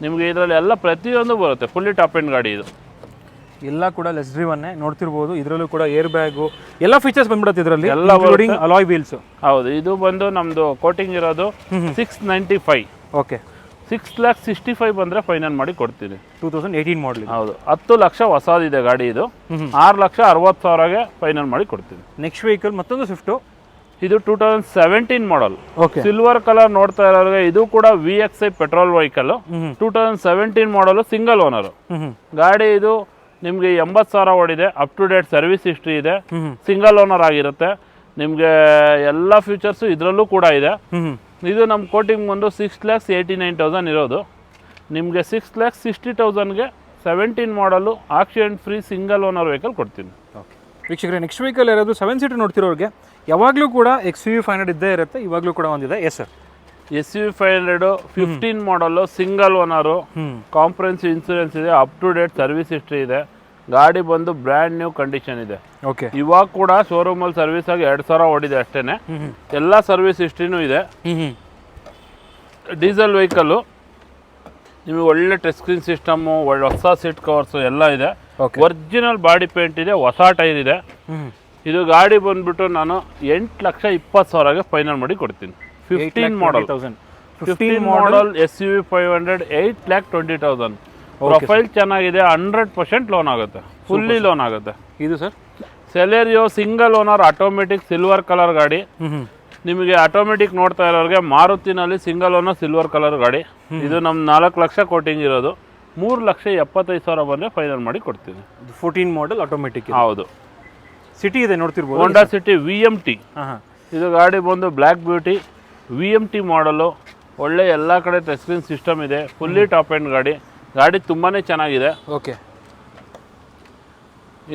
ನಿಮ್ಗೆ ಇದರಲ್ಲಿ ಎಲ್ಲ ಪ್ರತಿಯೊಂದು ಬರುತ್ತೆ. ಫುಲ್ಲಿ ಟಾಪ್ ಅಂಡ್ ಗಾಡಿ ಇದು. ಎಲ್ಲ ಕೂಡ ಲೆಸ್ ಡ್ರಿವನ್ನೇ ನೋಡ್ತಿರ್ಬೋದು. ಇದರಲ್ಲೂ ಕೂಡ ಏರ್ ಬ್ಯಾಗು ಎಲ್ಲ ಫೀಚರ್ಸ್ ಬಂದ್ಬಿಡುತ್ತೆ ಇದರಲ್ಲಿ, ಎಲ್ಲ ಇನ್ಕ್ಲೂಡಿಂಗ್ ಅಲಾಯ್ ವೀಲ್ಸ್. ಹೌದು. ಇದು ಬಂದು ನಮ್ದು ಕೋಟಿಂಗ್ ಇರೋದು 695. ಓಕೆ. 6,65,000 ಬಂದ್ರೆ ಫೈನಲ್ ಮಾಡಿ ಕೊಡ್ತೀನಿ. 2018 ಮಾಡಲ್. ಹೌದು. 10 ಲಕ್ಷ ಹೊಸದಿದೆ ಗಾಡಿ. ಇದು 6,60,000ಗೆ ಫೈನಲ್ ಮಾಡಿ ಕೊಡ್ತೀನಿ. ನೆಕ್ಸ್ಟ್ ವೆಹಿಕಲ್ ಮತ್ತೊಂದು ಸ್ವಿಫ್ಟ್. ಇದು 2017 ಮಾಡಲ್. ಓಕೆ. ಸಿಲ್ವರ್ ಕಲರ್ ನೋಡ್ತಾ ಇರೋರಿಗೆ, ಇದು ಕೂಡ VXi petrol vehicle. 2017 model, single owner ಗಾಡಿ. ಇದು ನಿಮ್ಗೆ 80,000 ಓಡಿದೆ. Up to date service history ಇದೆ. ಸಿಂಗಲ್ ಓನರ್ ಆಗಿರುತ್ತೆ. ನಿಮ್ಗೆ ಎಲ್ಲ ಫೀಚರ್ಸ್ ಇದರಲ್ಲೂ ಕೂಡ ಇದೆ. ಇದು ನಮ್ಮ ಕೋಟಿಂಗ್ ಬಂದು 6,89,000 ಇರೋದು. ನಿಮಗೆ 6,60,000ಗೆ 17 ಮಾಡಲು accident free single owner vehicle ಕೊಡ್ತೀನಿ. ಓಕೆ. ವೀಕ್ಷಕರೇ, ನೆಕ್ಸ್ಟ್ ವೆಹಿಕಲ್ ಯಾರಾದರೂ 7 ಸೀಟರ್ ನೋಡ್ತಿರೋರಿಗೆ ಯಾವಾಗಲೂ ಕೂಡ XUV 500 ಇದ್ದೇ ಇರುತ್ತೆ. ಇವಾಗಲೂ ಕೂಡ ಒಂದಿದೆ. Yes sir. SUV 500 15 model, single owner, comprehensive insurance ಇದೆ, up to date service history ಇದೆ. ಗಾಡಿ ಬಂದು ಬ್ರ್ಯಾಂಡ್ ನ್ಯೂ ಕಂಡೀಷನ್ ಇದೆ. ಓಕೆ. ಇವಾಗ ಕೂಡ ಶೋರೂಮ್ ಅಲ್ಲಿ ಸರ್ವಿಸ್ ಆಗಿ 2,000 ಓಡಿದೆ ಅಷ್ಟೇನೆ. ಎಲ್ಲ ಸರ್ವಿಸ್ ಹಿಸ್ಟ್ರಿನೂ ಇದೆ. Diesel vehicle. ನಿಮಗೆ ಒಳ್ಳೆ ಟಚ್ ಸ್ಕ್ರೀನ್ ಸಿಸ್ಟಮು, ಒಳ್ಳೆ ಹೊಸ ಸೀಟ್ ಕವರ್ಸು ಎಲ್ಲ ಇದೆ. ಓಕೆ. ಒರಿಜಿನಲ್ ಬಾಡಿ ಪೇಂಟ್ ಇದೆ, ಹೊಸ ಟೈರ್ ಇದೆ. ಹ್ಞೂ. ಇದು ಗಾಡಿ ಬಂದ್ಬಿಟ್ಟು ನಾನು 8,20,000ಗೆ ಫೈನಲ್ ಮಾಡಿ ಕೊಡ್ತೀನಿ. 15 ಮಾಡಲ್ 15 ಮಾಡಲ್ SUV 500 8,20,000. ಪ್ರೊಫೈಲ್ ಚೆನ್ನಾಗಿದೆ, 100% ಲೋನ್ ಆಗುತ್ತೆ, ಫುಲ್ಲಿ ಲೋನ್ ಆಗುತ್ತೆ. ಇದು sir Celerio single owner automatic silver colour ಗಾಡಿ. ನಿಮಗೆ ಆಟೋಮೆಟಿಕ್ ನೋಡ್ತಾ ಇರೋರಿಗೆ ಮಾರುತಿನಲ್ಲಿ ಸಿಂಗಲ್ ಓನರ್ ಸಿಲ್ವರ್ ಕಲರ್ ಗಾಡಿ. ಇದು ನಮ್ಮ 4 ಲಕ್ಷ ಕೋಟಿಂಗ್ ಇರೋದು. 3,75,000 ಬಂದರೆ ಫೈನಲ್ ಮಾಡಿ ಕೊಡ್ತೀನಿ. 14 ಮಾಡಲ್ ಆಟೋಮೆಟಿಕ್. ಹೌದು. ಸಿಟಿ ಇದೆ ನೋಡ್ತಿರ್ಬೋದು. ಹೋಂಡಾ ಸಿಟಿ VMT. ಹಾಂ. ಇದು ಗಾಡಿ ಬಂದು ಬ್ಲ್ಯಾಕ್ ಬ್ಯೂಟಿ VMT ಮಾಡಲು. ಒಳ್ಳೆ ಎಲ್ಲ ಕಡೆ ಟಚ್ ಸ್ಕ್ರೀನ್ ಸಿಸ್ಟಮ್ ಇದೆ, ಫುಲ್ಲಿ ಟಾಪ್ ಎಂಡ್ ಗಾಡಿ. ಗಾಡಿ ತುಂಬಾ ಚೆನ್ನಾಗಿದೆ. ಓಕೆ.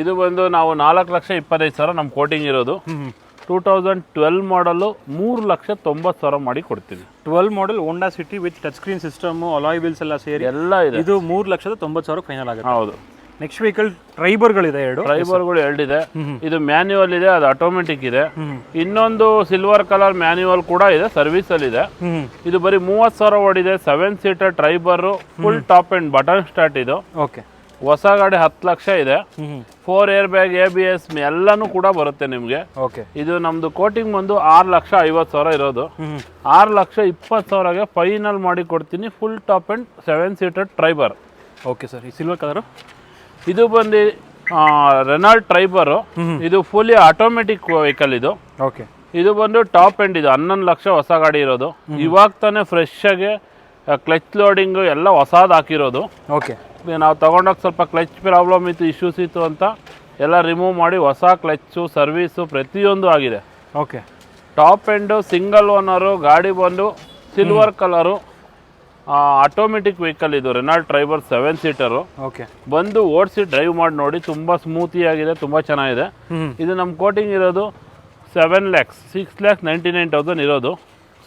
ಇದು ಬಂದು ನಾವು 4,25,000 ನಮ್ಮ ಕೋಟಿಂಗ್ ಇರೋದು. 2012 ಮಾಡಲು 3,90,000 ಮಾಡಿ ಕೊಡ್ತೀನಿ. 12 model Honda City with touch screen system, alloy wheels ಎಲ್ಲ ಸೇರಿ ಎಲ್ಲ ಇದೆ. ಇದು 3,90,000 ಫೈನಲ್ ಆಗುತ್ತೆ. ಹೌದು. ನೆಕ್ಸ್ಟ್ ವೆಹಿಕಲ್ ಟ್ರೈಬರ್ಗಳಿದೆ, ಟ್ರೈಬರ್ಗಳು 2 ಇದೆ. ಇದು ಮ್ಯಾನ್ಯುವಲ್ ಇದೆ, ಅದು ಆಟೋಮೆಟಿಕ್ ಇದೆ. ಇನ್ನೊಂದು ಸಿಲ್ವರ್ ಕಲರ್ ಮ್ಯಾನ್ಯುವಲ್ ಕೂಡ ಇದೆ, ಸರ್ವಿಸ್ ಅಲ್ಲಿ ಇದೆ. ಇದು ಬರೀ 30,000 ಓಡಿದೆ. 7 seater Triber, full top and button start. ಇದು ಓಕೆ. ಹೊಸ ಗಾಡಿ 10 ಲಕ್ಷ ಇದೆ. 4 ಏರ್ ಬ್ಯಾಗ್, ABS ಎಲ್ಲಾನು ಕೂಡ ಬರುತ್ತೆ ನಿಮಗೆ. ಓಕೆ. ಇದು ನಮ್ದು ಕೋಟಿಂಗ್ ಬಂದು 6,50,000 ಇರೋದು. 6,20,000ಗೆ ಫೈನಲ್ ಮಾಡಿ ಕೊಡ್ತೀನಿ. Full top and 7 seater Triber. Okay sir. ಈ ಸಿಲ್ವರ್ ಕಲರ್ ಇದು ಬಂದು ರೆನಾಲ್ಟ್ ಟ್ರೈಬರು. ಇದು ಫುಲ್ಲಿ ಆಟೋಮೆಟಿಕ್ ವೆಹಿಕಲ್. ಇದು ಓಕೆ. ಇದು ಬಂದು ಟಾಪ್ ಎಂಡ್. ಇದು 11 ಲಕ್ಷ ಹೊಸ ಗಾಡಿ ಇರೋದು. ಇವಾಗ ತಾನೇ ಫ್ರೆಶ್ ಆಗಿ ಕ್ಲಚ್ ಲೋಡಿಂಗ್ ಎಲ್ಲ ಹೊಸದು ಹಾಕಿರೋದು. ಓಕೆ. ನಾವು ತಗೊಂಡಾಗ ಸ್ವಲ್ಪ ಕ್ಲಚ್ ಪ್ರಾಬ್ಲಮ್ ಇತ್ತು, ಇಶ್ಯೂಸ್ ಇತ್ತು ಅಂತ ಎಲ್ಲ ರಿಮೂವ್ ಮಾಡಿ ಹೊಸ ಕ್ಲಚ್ಚು, ಸರ್ವೀಸು ಪ್ರತಿಯೊಂದು ಆಗಿದೆ. Okay. Top end, single owner. ಗಾಡಿ ಬಂದು ಸಿಲ್ವರ್ ಕಲರು, ಆಟೋಮೆಟಿಕ್ ವೆಹಿಕಲ್. ಇದು ರೆನಾಲ್ಟ್ ಟ್ರೈಬರ್ 7 ಸೀಟರು. ಓಕೆ. ಬಂದು ಓಡಿಸಿ ಡ್ರೈವ್ ಮಾಡಿ ನೋಡಿ, ತುಂಬ ಸ್ಮೂತಿ ಆಗಿದೆ, ತುಂಬ ಚೆನ್ನಾಗಿದೆ. ಇದು ನಮ್ಮ ಕೋಟಿಂಗ್ ಇರೋದು 7 lakhs, 6,99,000 ಇರೋದು.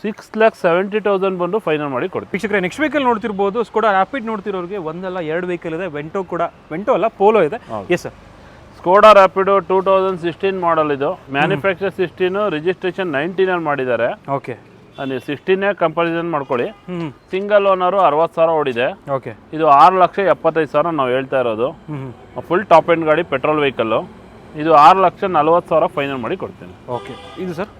6,70,000 ಬಂದು ಫೈನಲ್ ಮಾಡಿ ಕೊಡ್ತೀವಿ. ವೀಕ್ಷಕರೇ, ನೆಕ್ಸ್ಟ್ ವೆಹಿಕಲ್ ನೋಡ್ತಿರ್ಬೋದು. ಸ್ಕೋಡಾ ರ್ಯಾಪಿಡ್ ನೋಡ್ತಿರೋರಿಗೆ ಒಂದಲ್ಲ 2 ವೆಹಿಕಲ್ ಇದೆ. ವೆಂಟೋ ಅಲ್ಲ, ಪೋಲೋ ಇದೆ. Yes sir. ಸ್ಕೋಡಾ ರ್ಯಾಪಿಡೋ 2016 ಮಾಡಲ್. ಇದು ಮ್ಯಾನುಫ್ಯಾಕ್ಚರ್ 16, ರಿಜಿಸ್ಟ್ರೇಷನ್ 19 ಮಾಡಿದ್ದಾರೆ. ಓಕೆ. ನೀವು 16 ಕಂಪಾರಿಸನ್ ಮಾಡ್ಕೊಳ್ಳಿ. ಸಿಂಗಲ್ ಓನರು 60,000 ಓಡಿದೆ. ಓಕೆ. ಇದು 6,75,000 ನಾವು ಹೇಳ್ತಾ ಇರೋದು. ಫುಲ್ ಟಾಪ್ ಎಂಡ್ ಗಾಡಿ, ಪೆಟ್ರೋಲ್ ವೆಹಿಕಲ್ಲು. ಇದು 6,40,000 ಫೈನಲ್ ಮಾಡಿ ಕೊಡ್ತೀನಿ. ಓಕೆ. ಇದು ಸರ್,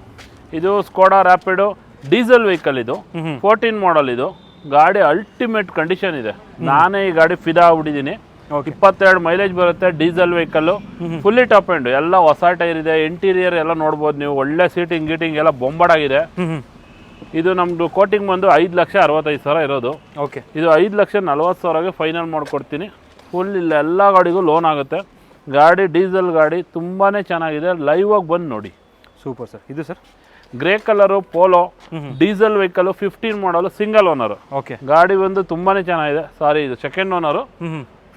ಇದು ಸ್ಕೋಡಾ ರ್ಯಾಪಿಡೋ ಡೀಸೆಲ್ ವೆಹಿಕಲ್. ಇದು 14 ಮಾಡಲ್. ಇದು ಗಾಡಿ ಅಲ್ಟಿಮೇಟ್ ಕಂಡೀಷನ್ ಇದೆ. ನಾನೇ ಈ ಗಾಡಿ ಫಿದಾ ಆಗ್ಬಿಟ್ಟಿದ್ದೀನಿ. 22 ಮೈಲೇಜ್ ಬರುತ್ತೆ. Diesel vehicle, fully top end, ಎಲ್ಲ ಹೊಸ ಟೈರ್ ಇದೆ. ಇಂಟೀರಿಯರ್ ಎಲ್ಲ ನೋಡ್ಬೋದು ನೀವು. ಒಳ್ಳೆ ಸೀಟಿಂಗ್ ಗೀಟಿಂಗ್ ಎಲ್ಲ ಬೊಂಬಾಡಾಗಿದೆ. ಇದು ನಮ್ಮದು ಕೋಟಿಂಗ್ ಬಂದು 5,65,000 ಇರೋದು. ಓಕೆ. ಇದು 5,40,000ಗೆ ಫೈನಲ್ ಮಾಡಿಕೊಡ್ತೀನಿ. ಫುಲ್ ಇಲ್ಲ ಎಲ್ಲ ಗಾಡಿಗೂ ಲೋನ್ ಆಗುತ್ತೆ. ಗಾಡಿ ಡೀಸೆಲ್ ಗಾಡಿ, ತುಂಬಾ ಚೆನ್ನಾಗಿದೆ. ಲೈವ್ ಆಗಿ ಬಂದು ನೋಡಿ. Super sir. ಇದು sir, grey colour Polo diesel vehicle, 15 model, single owner. Okay. ಗಾಡಿ ಬಂದು ತುಂಬಾ ಚೆನ್ನಾಗಿದೆ. ಸಾರಿ, ಇದು ಸೆಕೆಂಡ್ ಓನರು.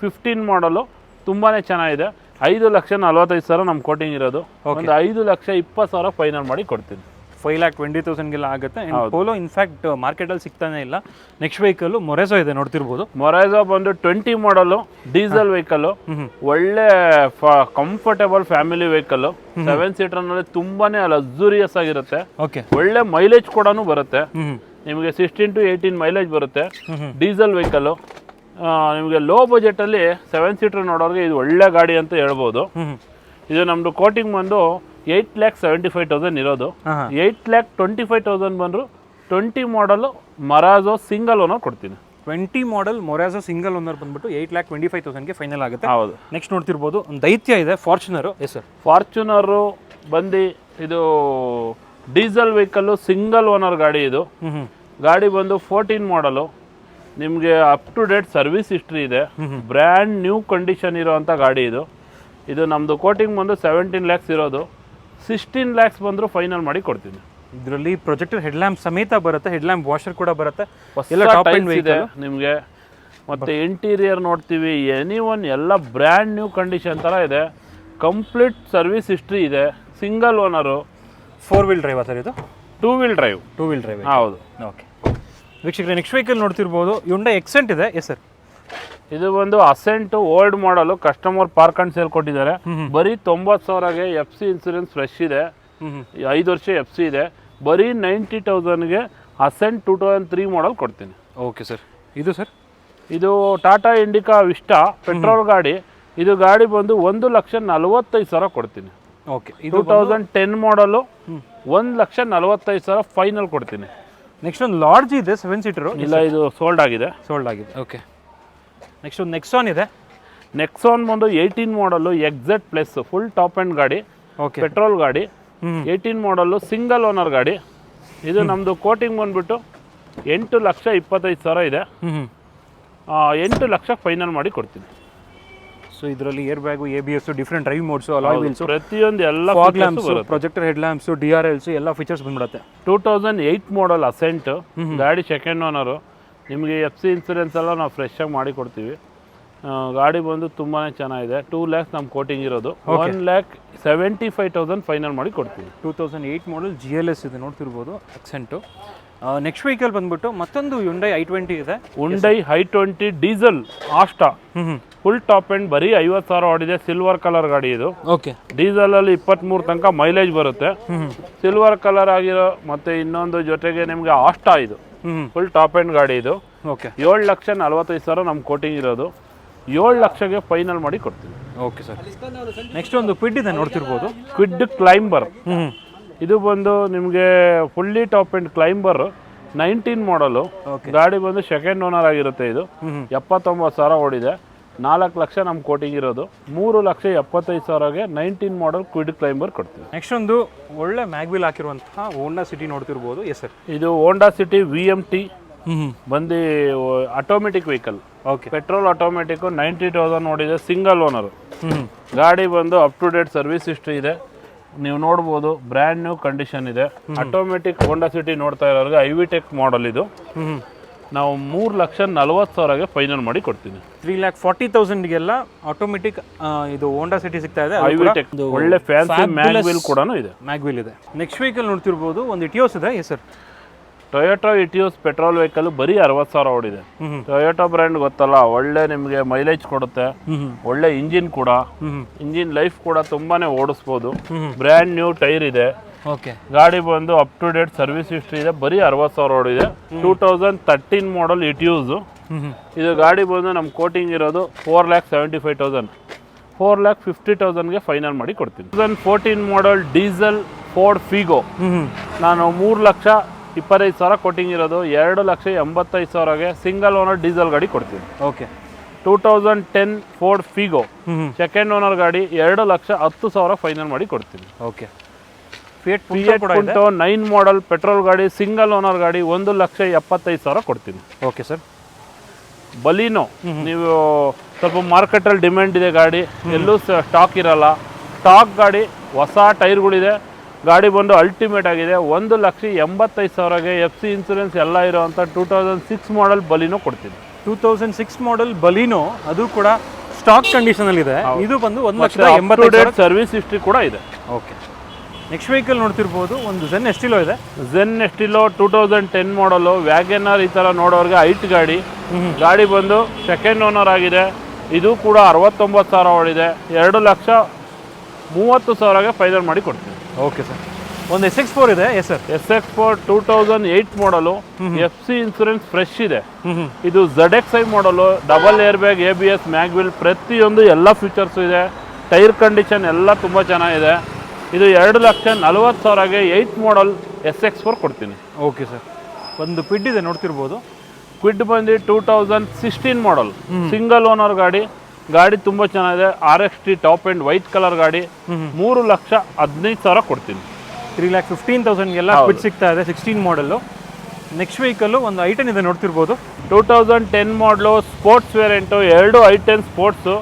15 ಮಾಡಲು, ತುಂಬಾ ಚೆನ್ನಾಗಿದೆ. 5,45,000 ನಮ್ಮ ಕೋಟಿಂಗ್ ಇರೋದು. ಒಂದು 5,20,000 ಫೈನಲ್ ಮಾಡಿ ಕೊಡ್ತೀನಿ. 5,20,000ಗೆಲ್ಲ ಆಗುತ್ತೆ. ಪೋಲೋ ಇನ್ಫ್ಯಾಕ್ಟ್ ಮಾರ್ಕೆಟಲ್ಲಿ ಸಿಗ್ತಾನೆ ಇಲ್ಲ. ನೆಕ್ಸ್ಟ್ ವೆಹಿಕಲ್ ಮೊರೆಸೋ ಇದೆ, ನೋಡ್ತಿರ್ಬೋದು. ಮೊರೆಸೋ ಬಂದು 20 ಮಾಡಲು, ಡೀಸೆಲ್ ವೆಹಿಕಲ್. ಒಳ್ಳೆ ಕಂಫರ್ಟೇಬಲ್ ಫ್ಯಾಮಿಲಿ ವೆಹಿಕಲ್. 7 ಸೀಟರ್ನಲ್ಲಿ ತುಂಬಾನೇ ಲಕ್ಸುರಿಯಸ್ ಆಗಿರುತ್ತೆ. ಓಕೆ. ಒಳ್ಳೆ ಮೈಲೇಜ್ ಕೂಡ ಬರುತ್ತೆ. ನಿಮಗೆ 16 to 18 ಮೈಲೇಜ್ ಬರುತ್ತೆ. Diesel vehicle. ನಿಮಗೆ ಲೋ ಬಜೆಟಲ್ಲಿ 7 ಸೀಟರ್ ನೋಡೋರಿಗೆ ಇದು ಒಳ್ಳೆ ಗಾಡಿ ಅಂತ ಹೇಳ್ಬೋದು. ಇದು ನಮ್ಮದು ಕೋಟಿಂಗ್ ಬಂದು 8,75,000 ಇರೋದು. 8,25,000 ಬಂದರು 20 ಮಾಡಲು ಮರಾಜೋ ಸಿಂಗಲ್ ಓನರ್ ಕೊಡ್ತೀನಿ. 20 ಮಾಡಲ್ ಮೊರಾಜೋ ಸಿಂಗಲ್ ಓನರ್ ಬಂದ್ಬಿಟ್ಟು 8,25,000ಗೆ ಫೈನಲ್ ಆಗುತ್ತೆ. ಹೌದು. ನೆಕ್ಸ್ಟ್ ನೋಡ್ತಿರ್ಬೋದು, ಒಂದು ದೈತ್ಯ ಇದೆ, ಫಾರ್ಚುನರು. Yes sir. ಫಾರ್ಚುನರು ಬಂದು ಇದು ಡೀಸೆಲ್ ವೆಹಿಕಲ್ಲು, ಸಿಂಗಲ್ ಓನರ್ ಗಾಡಿ. ಇದು ಗಾಡಿ ಬಂದು 14 ಮಾಡಲು. ನಿಮಗೆ up to date service history ಇದೆ. ಬ್ರ್ಯಾಂಡ್ ನ್ಯೂ ಕಂಡೀಷನ್ ಇರೋವಂಥ ಗಾಡಿ ಇದು. ಇದು ನಮ್ಮದು ಕೋಟಿಂಗ್ ಬಂದು 17 lakhs ಇರೋದು. 16 lakhs ಬಂದರೂ ಫೈನಲ್ ಮಾಡಿ ಕೊಡ್ತೀನಿ. ಇದರಲ್ಲಿ ಪ್ರೊಜೆಕ್ಟರ್ ಹೆಡ್ಲ್ಯಾಂಪ್ ಸಮೇತ ಬರುತ್ತೆ. ಹೆಡ್ಲ್ಯಾಂಪ್ ವಾಷರ್ ಕೂಡ ಬರುತ್ತೆ. ಎಲ್ಲ ಟಾಪ್ ಎಂಡ್ ಇದೆ ನಿಮಗೆ. ಮತ್ತು ಇಂಟೀರಿಯರ್ ನೋಡ್ತೀವಿ, ಎಲ್ಲ ಬ್ರ್ಯಾಂಡ್ ನ್ಯೂ ಕಂಡೀಷನ್ ಥರ ಇದೆ. ಕಂಪ್ಲೀಟ್ ಸರ್ವಿಸ್ ಹಿಸ್ಟ್ರಿ ಇದೆ. Single owner. 4 wheel drive sir ಇದು? 2 ವೀಲ್ ಡ್ರೈವ್. 2 wheel drive. ಹೌದು. ಓಕೆ. ವೀಕ್ಷಕರೇ, ನೆಕ್ಸ್ಟ್ ವೆಹಿಕಲ್ ನೋಡ್ತಿರ್ಬೋದು, Hyundai Accent ಇದೆ. Yes sir. ಇದು ಒಂದು ಅಸೆಂಟ್ ಓಲ್ಡ್ ಮಾಡಲು. ಕಸ್ಟಮರ್ ಪಾರ್ಕ್ ಅಂಡ್ ಸೇಲ್ ಕೊಟ್ಟಿದ್ದಾರೆ. ಬರೀ 90,000ಗೆ FC ಇನ್ಸೂರೆನ್ಸ್ ಫ್ರೆಶ್ ಇದೆ. 5 ವರ್ಷ FC ಇದೆ. ಬರೀ 90,000ಗೆ ಅಸೆಂಟ್ 2003 ಮಾಡಲ್ ಕೊಡ್ತೀನಿ. Okay sir. ಇದು ಸರ್, ಇದು ಟಾಟಾ ಇಂಡಿಕಾ ವಿಸ್ಟಾ ಪೆಟ್ರೋಲ್ ಗಾಡಿ. ಇದು ಗಾಡಿ ಬಂದು 1,45,000 ಕೊಡ್ತೀನಿ. ಓಕೆ, 2010 ಮಾಡಲು 1,45,000 ಫೈನಲ್ ಕೊಡ್ತೀನಿ. ನೆಕ್ಸ್ಟ್ ಒಂದು ಲಾಡ್ಜ್ ಇದೆ 7 ಸೀಟರು. ಇಲ್ಲ, ಇದು ಸೋಲ್ಡ್ ಆಗಿದೆ. ಓಕೆ. ನೆಕ್ಸ್ಟ್ ಒಂದು ನೆಕ್ಸಾನ್ ಇದೆ. ನೆಕ್ಸಾನ್ ಬಂದು 18 ಮಾಡಲು XZ plus full top end ಗಾಡಿ. ಓಕೆ, ಪೆಟ್ರೋಲ್ ಗಾಡಿ. 18 ಮಾಡಲು ಸಿಂಗಲ್ ಓನರ್ ಗಾಡಿ. ಇದು ನಮ್ಮದು ಕೋಟಿಂಗ್ ಬಂದ್ಬಿಟ್ಟು 8,25,000 ಇದೆ. 8 ಲಕ್ಷ ಫೈನಲ್ ಮಾಡಿ ಕೊಡ್ತೀನಿ. ಸೊ ಇದರಲ್ಲಿ air bag, ABS, different drive modes, alloy wheels, ಪ್ರತಿಯೊಂದು ಎಲ್ಲ fog lamps, projector head lamps, DRLs ಎಲ್ಲ ಫೀಚರ್ಸ್ ಬಂದ್ಬಿಡುತ್ತೆ. 2008 ಮಾಡಲ್ ಅಸೆಂಟ್ ಗಾಡಿ, ಸೆಕೆಂಡ್ ಓನರು. ನಿಮಗೆ FC ಇನ್ಸೂರೆನ್ಸ್ ಎಲ್ಲ ನಾವು ಫ್ರೆಶ್ ಆಗಿ ಮಾಡಿ ಕೊಡ್ತೀವಿ. ಗಾಡಿ ಬಂದು ತುಂಬಾ ಚೆನ್ನಾಗಿದೆ. 2 lakhs ನಮ್ಮ ಕೋಟಿಂಗ್ ಇರೋದು. 1,75,000 ಫೈನಲ್ ಮಾಡಿ ಕೊಡ್ತೀವಿ. 2008 ಮಾಡಲ್ GLS ಇದೆ, ನೋಡ್ತಿರ್ಬೋದು ಅಕ್ಸೆಂಟು. ನೆಕ್ಸ್ಟ್ ವೆಹಿಕಲ್ ಬಂದ್ಬಿಟ್ಟು ಮತ್ತೊಂದು Hyundai i20 ಇದೆ. Hyundai i20 diesel Asta full top end, ಬರೀ 50,000 ಓಡಿದೆ. ಸಿಲ್ವರ್ ಕಲರ್ ಗಾಡಿ ಇದು. ಓಕೆ, ಡೀಸೆಲ್ ಅಲ್ಲಿ 23 ತನಕ ಮೈಲೇಜ್ ಬರುತ್ತೆ. ಸಿಲ್ವರ್ ಕಲರ್ ಆಗಿರೋ ಮತ್ತೆ ಇನ್ನೊಂದು ಜೊತೆಗೆ ನಿಮಗೆ ಆಸ್ಟಾ ಇದು ಫುಲ್ ಟಾಪ್ ಎಂಡ್ ಗಾಡಿ ಇದು. ಓಕೆ, 7,45,000 ನಮ್ಮ ಕೋಟಿಂಗ್ ಇರೋದು. 7 ಲಕ್ಷಗೆ ಫೈನಲ್ ಮಾಡಿ ಕೊಡ್ತೀವಿ. Okay sir. ನೆಕ್ಸ್ಟ್ ಒಂದು ಕ್ವಿಡ್ ಇದೆ, ನೋಡ್ತಿರ್ಬೋದು. Kwid climber. ಇದು ಬಂದು ನಿಮಗೆ ಫುಲ್ಲಿ ಟಾಪ್ ಎಂಡ್ ಕ್ಲೈಂಬರ್ 19 ಮಾಡಲು. ಗಾಡಿ ಬಂದು ಸೆಕೆಂಡ್ ಓನರ್ ಆಗಿರುತ್ತೆ. ಇದು 79,000 ಓಡಿದೆ. 4 ಲಕ್ಷ ನಮ್ಮ ಕೋಟಿಂಗ್ ಇರೋದು. 3,75,000ಗೆ 19 ಮಾಡಲ್ ಕ್ವಿಡ್ ಕ್ಲೈಂಬರ್ ಕೊಡ್ತೀವಿ. ನೆಕ್ಸ್ಟ್ ಒಂದು ಒಳ್ಳೆ ಮ್ಯಾಗ್ವಿಲ್ ಹಾಕಿರುವಂತಹ ಹೋಂಡಾ ಸಿಟಿ ನೋಡ್ತಿರ್ಬೋದು. ಎಸ್ ಸರ್, ಇದು ಹೋಂಡಾ ಸಿಟಿ VMT ಬಂದು automatic vehicle. Okay, petrol automatic 90,000 ನೋಡಿದೆ. ಸಿಂಗಲ್ ಓನರ್ ಗಾಡಿ ಬಂದು up to date service history ಇದೆ. ನೀವು ನೋಡ್ಬೋದು, ಬ್ರ್ಯಾಂಡ್ ನ್ಯೂ ಕಂಡೀಷನ್ ಇದೆ. ಆಟೋಮೆಟಿಕ್ ಹೋಂಡಾ ಸಿಟಿ ನೋಡ್ತಾ ಇರೋರಿಗೆ ಐವಿಟೆಕ್ ಮಾಡಲ್ ಇದು. ನಾವು 3,40,000ಗೆ ಫೈನಲ್ ಮಾಡಿ ಕೊಡ್ತೀನಿ. 3,40,000ಗೆಲ್ಲ ಆಟೋಮೆಟಿಕ್ ಇದು ಹೋಂಡಾ ಸಿಟಿ ಸಿಗ್ತಾ ಇದೆ. ಐವಿಟೆಕ್ ಒಳ್ಳೆ ಫ್ಯಾನ್ಸಿ ಮ್ಯಾಗ್ವಿಲ್ ಕೂಡ ಇದೆ. ಮ್ಯಾಗ್ವಿಲ್ ಇದೆ. ನೆಕ್ಸ್ಟ್ ವೆಹಿಕಲ್ ನೋಡ್ತಿರ್ಬೋದು, ಒಂದು ಇಟಿಯೋಸ್ ಇದೆ. Yes sir, Toyota Etios petrol vehicle ಬರೀ 60,000 ಓಡಿದೆ. ಟೊಯೋಟಾ ಬ್ರ್ಯಾಂಡ್ ಗೊತ್ತಲ್ಲ, ಒಳ್ಳೆ ನಿಮಗೆ ಮೈಲೇಜ್ ಕೊಡುತ್ತೆ. ಒಳ್ಳೆ ಇಂಜಿನ್ ಕೂಡ, ಇಂಜಿನ್ ಲೈಫ್ ಕೂಡ ತುಂಬಾನೇ ಓಡಿಸ್ಬೋದು. ಬ್ರ್ಯಾಂಡ್ ನ್ಯೂ ಟೈರ್ ಇದೆ. ಓಕೆ, ಗಾಡಿ ಬಂದು up to date service history ಇದೆ. ಬರೀ 60,000 ಓಡಿದೆ. 2013 ಮಾಡಲ್ ಇಟಿಯೂಸ್. ಇದು ಗಾಡಿ ಬಂದು ನಮ್ಮ ಕೋಟಿಂಗ್ ಇರೋದು 4,75,000. 4,50,000ಗೆ ಫೈನಲ್ ಮಾಡಿ ಕೊಡ್ತೀನಿ. 2014 ಮಾಡಲ್ ಡೀಸೆಲ್ ಫೋರ್ಡ್ ಫಿಗೋ ನಾನು 3,25,000 ಕೋಟಿಂಗ್ ಇರೋದು. 2,85,000ಗೆ ಸಿಂಗಲ್ ಓನರ್ ಡೀಸೆಲ್ ಗಾಡಿ ಕೊಡ್ತೀನಿ. Okay, 2010 Ford Figo second owner ಗಾಡಿ 2,10,000 ಫೈನಲ್ ಮಾಡಿ ಕೊಡ್ತೀನಿ. ಓಕೆ, ಫಿಯಟ್ ಪುಂಟೋ 9 ಮಾಡಲ್ ಪೆಟ್ರೋಲ್ ಗಾಡಿ, ಸಿಂಗಲ್ ಓನರ್ ಗಾಡಿ 1,75,000 ಕೊಡ್ತೀನಿ. Okay sir. ಬಲೀನೋ ನೀವು ಸ್ವಲ್ಪ ಮಾರ್ಕೆಟಲ್ಲಿ ಡಿಮ್ಯಾಂಡ್ ಇದೆ ಗಾಡಿ, ಎಲ್ಲೂ ಸ್ಟಾಕ್ ಇರಲ್ಲ. ಸ್ಟಾಕ್ ಗಾಡಿ, ಹೊಸ ಟೈರ್ಗಳಿದೆ. ಗಾಡಿ ಬಂದು ಅಲ್ಟಿಮೇಟ್ ಆಗಿದೆ. 1,85,000ಗೆ FC ಇನ್ಸೂರೆನ್ಸ್ ಎಲ್ಲ ಇರೋವಂಥ 2006 ಮಾಡಲ್ ಬಲೀನೋ ಕೊಡ್ತೀನಿ. 2006 ಮಾಡಲ್ ಬಲೀನೋ, ಅದು ಕೂಡ ಸ್ಟಾಕ್ ಕಂಡೀಷನಲ್ಲಿ ಇದೆ. ಇದು ಬಂದು 1,85,000 ಸರ್ವಿಸ್ ಹಿಸ್ಟ್ರಿ ಕೂಡ ಇದೆ. ಓಕೆ, ನೆಕ್ಸ್ಟ್ ವೆಹಿಕಲ್ ನೋಡ್ತಿರ್ಬೋದು, ಒಂದು ಝೆನ್ ಎಸ್ಟಿಲೋ ಇದೆ. ಝೆನ್ ಎಸ್ಟಿಲೋ 2010 ಮಾಡಲು ವ್ಯಾಗನರ್. ಈ ಥರ ನೋಡೋರಿಗೆ ಹೈಟ್ ಗಾಡಿ. ಗಾಡಿ ಬಂದು ಸೆಕೆಂಡ್ ಓನರ್ ಆಗಿದೆ. ಇದು ಕೂಡ 69,000 ಓಡಿದೆ. 2,30,000ಗೆ ಫೈನಲ್ ಮಾಡಿ ಕೊಡ್ತೀನಿ. Okay sir. ಒಂದು SX4 ಇದೆ. ಎಸ್ ಸರ್, SX4 2008 ಮಾಡಲು. FC ಇನ್ಸೂರೆನ್ಸ್ ಫ್ರೆಶ್ ಇದೆ. ಇದು ZXi ಮಾಡಲು. Double air bag, ABS, mag wheel, ಪ್ರತಿಯೊಂದು ಎಲ್ಲ ಫೀಚರ್ಸು ಇದೆ. ಟೈರ್ ಕಂಡೀಷನ್ ಎಲ್ಲ ತುಂಬ ಚೆನ್ನಾಗಿದೆ. ಇದು 2,40,000ಗೆ 8 ಮಾಡಲ್ SX4 ಕೊಡ್ತೀನಿ. Okay sir. ಒಂದು ಕ್ವಿಡ್ ಇದೆ, ನೋಡ್ತಿರ್ಬೋದು. ಕ್ವಿಡ್ ಬಂದು 2016 ಮಾಡಲ್ ಸಿಂಗಲ್ ಓನರ್ ಗಾಡಿ. ಗಾಡಿ ತುಂಬ ಚೆನ್ನಾಗಿದೆ. RXT top end white colour ಗಾಡಿ. 3,15,000 ಕೊಡ್ತೀನಿ. 3,15,000ಗೆಲ್ಲ ಕ್ವಿಡ್ ಸಿಗ್ತಾ ಇದೆ. 16 ಮಾಡಲ್ಲು. ನೆಕ್ಸ್ಟ್ ವೆಹಿಕಲ್ಲು ಒಂದು i10 ಇದೆ, ನೋಡ್ತಿರ್ಬೋದು. 2010 ಮಾಡಲು ಸ್ಪೋರ್ಟ್ಸ್ ವೇರಿಯಂಟು. 2 i10 sports.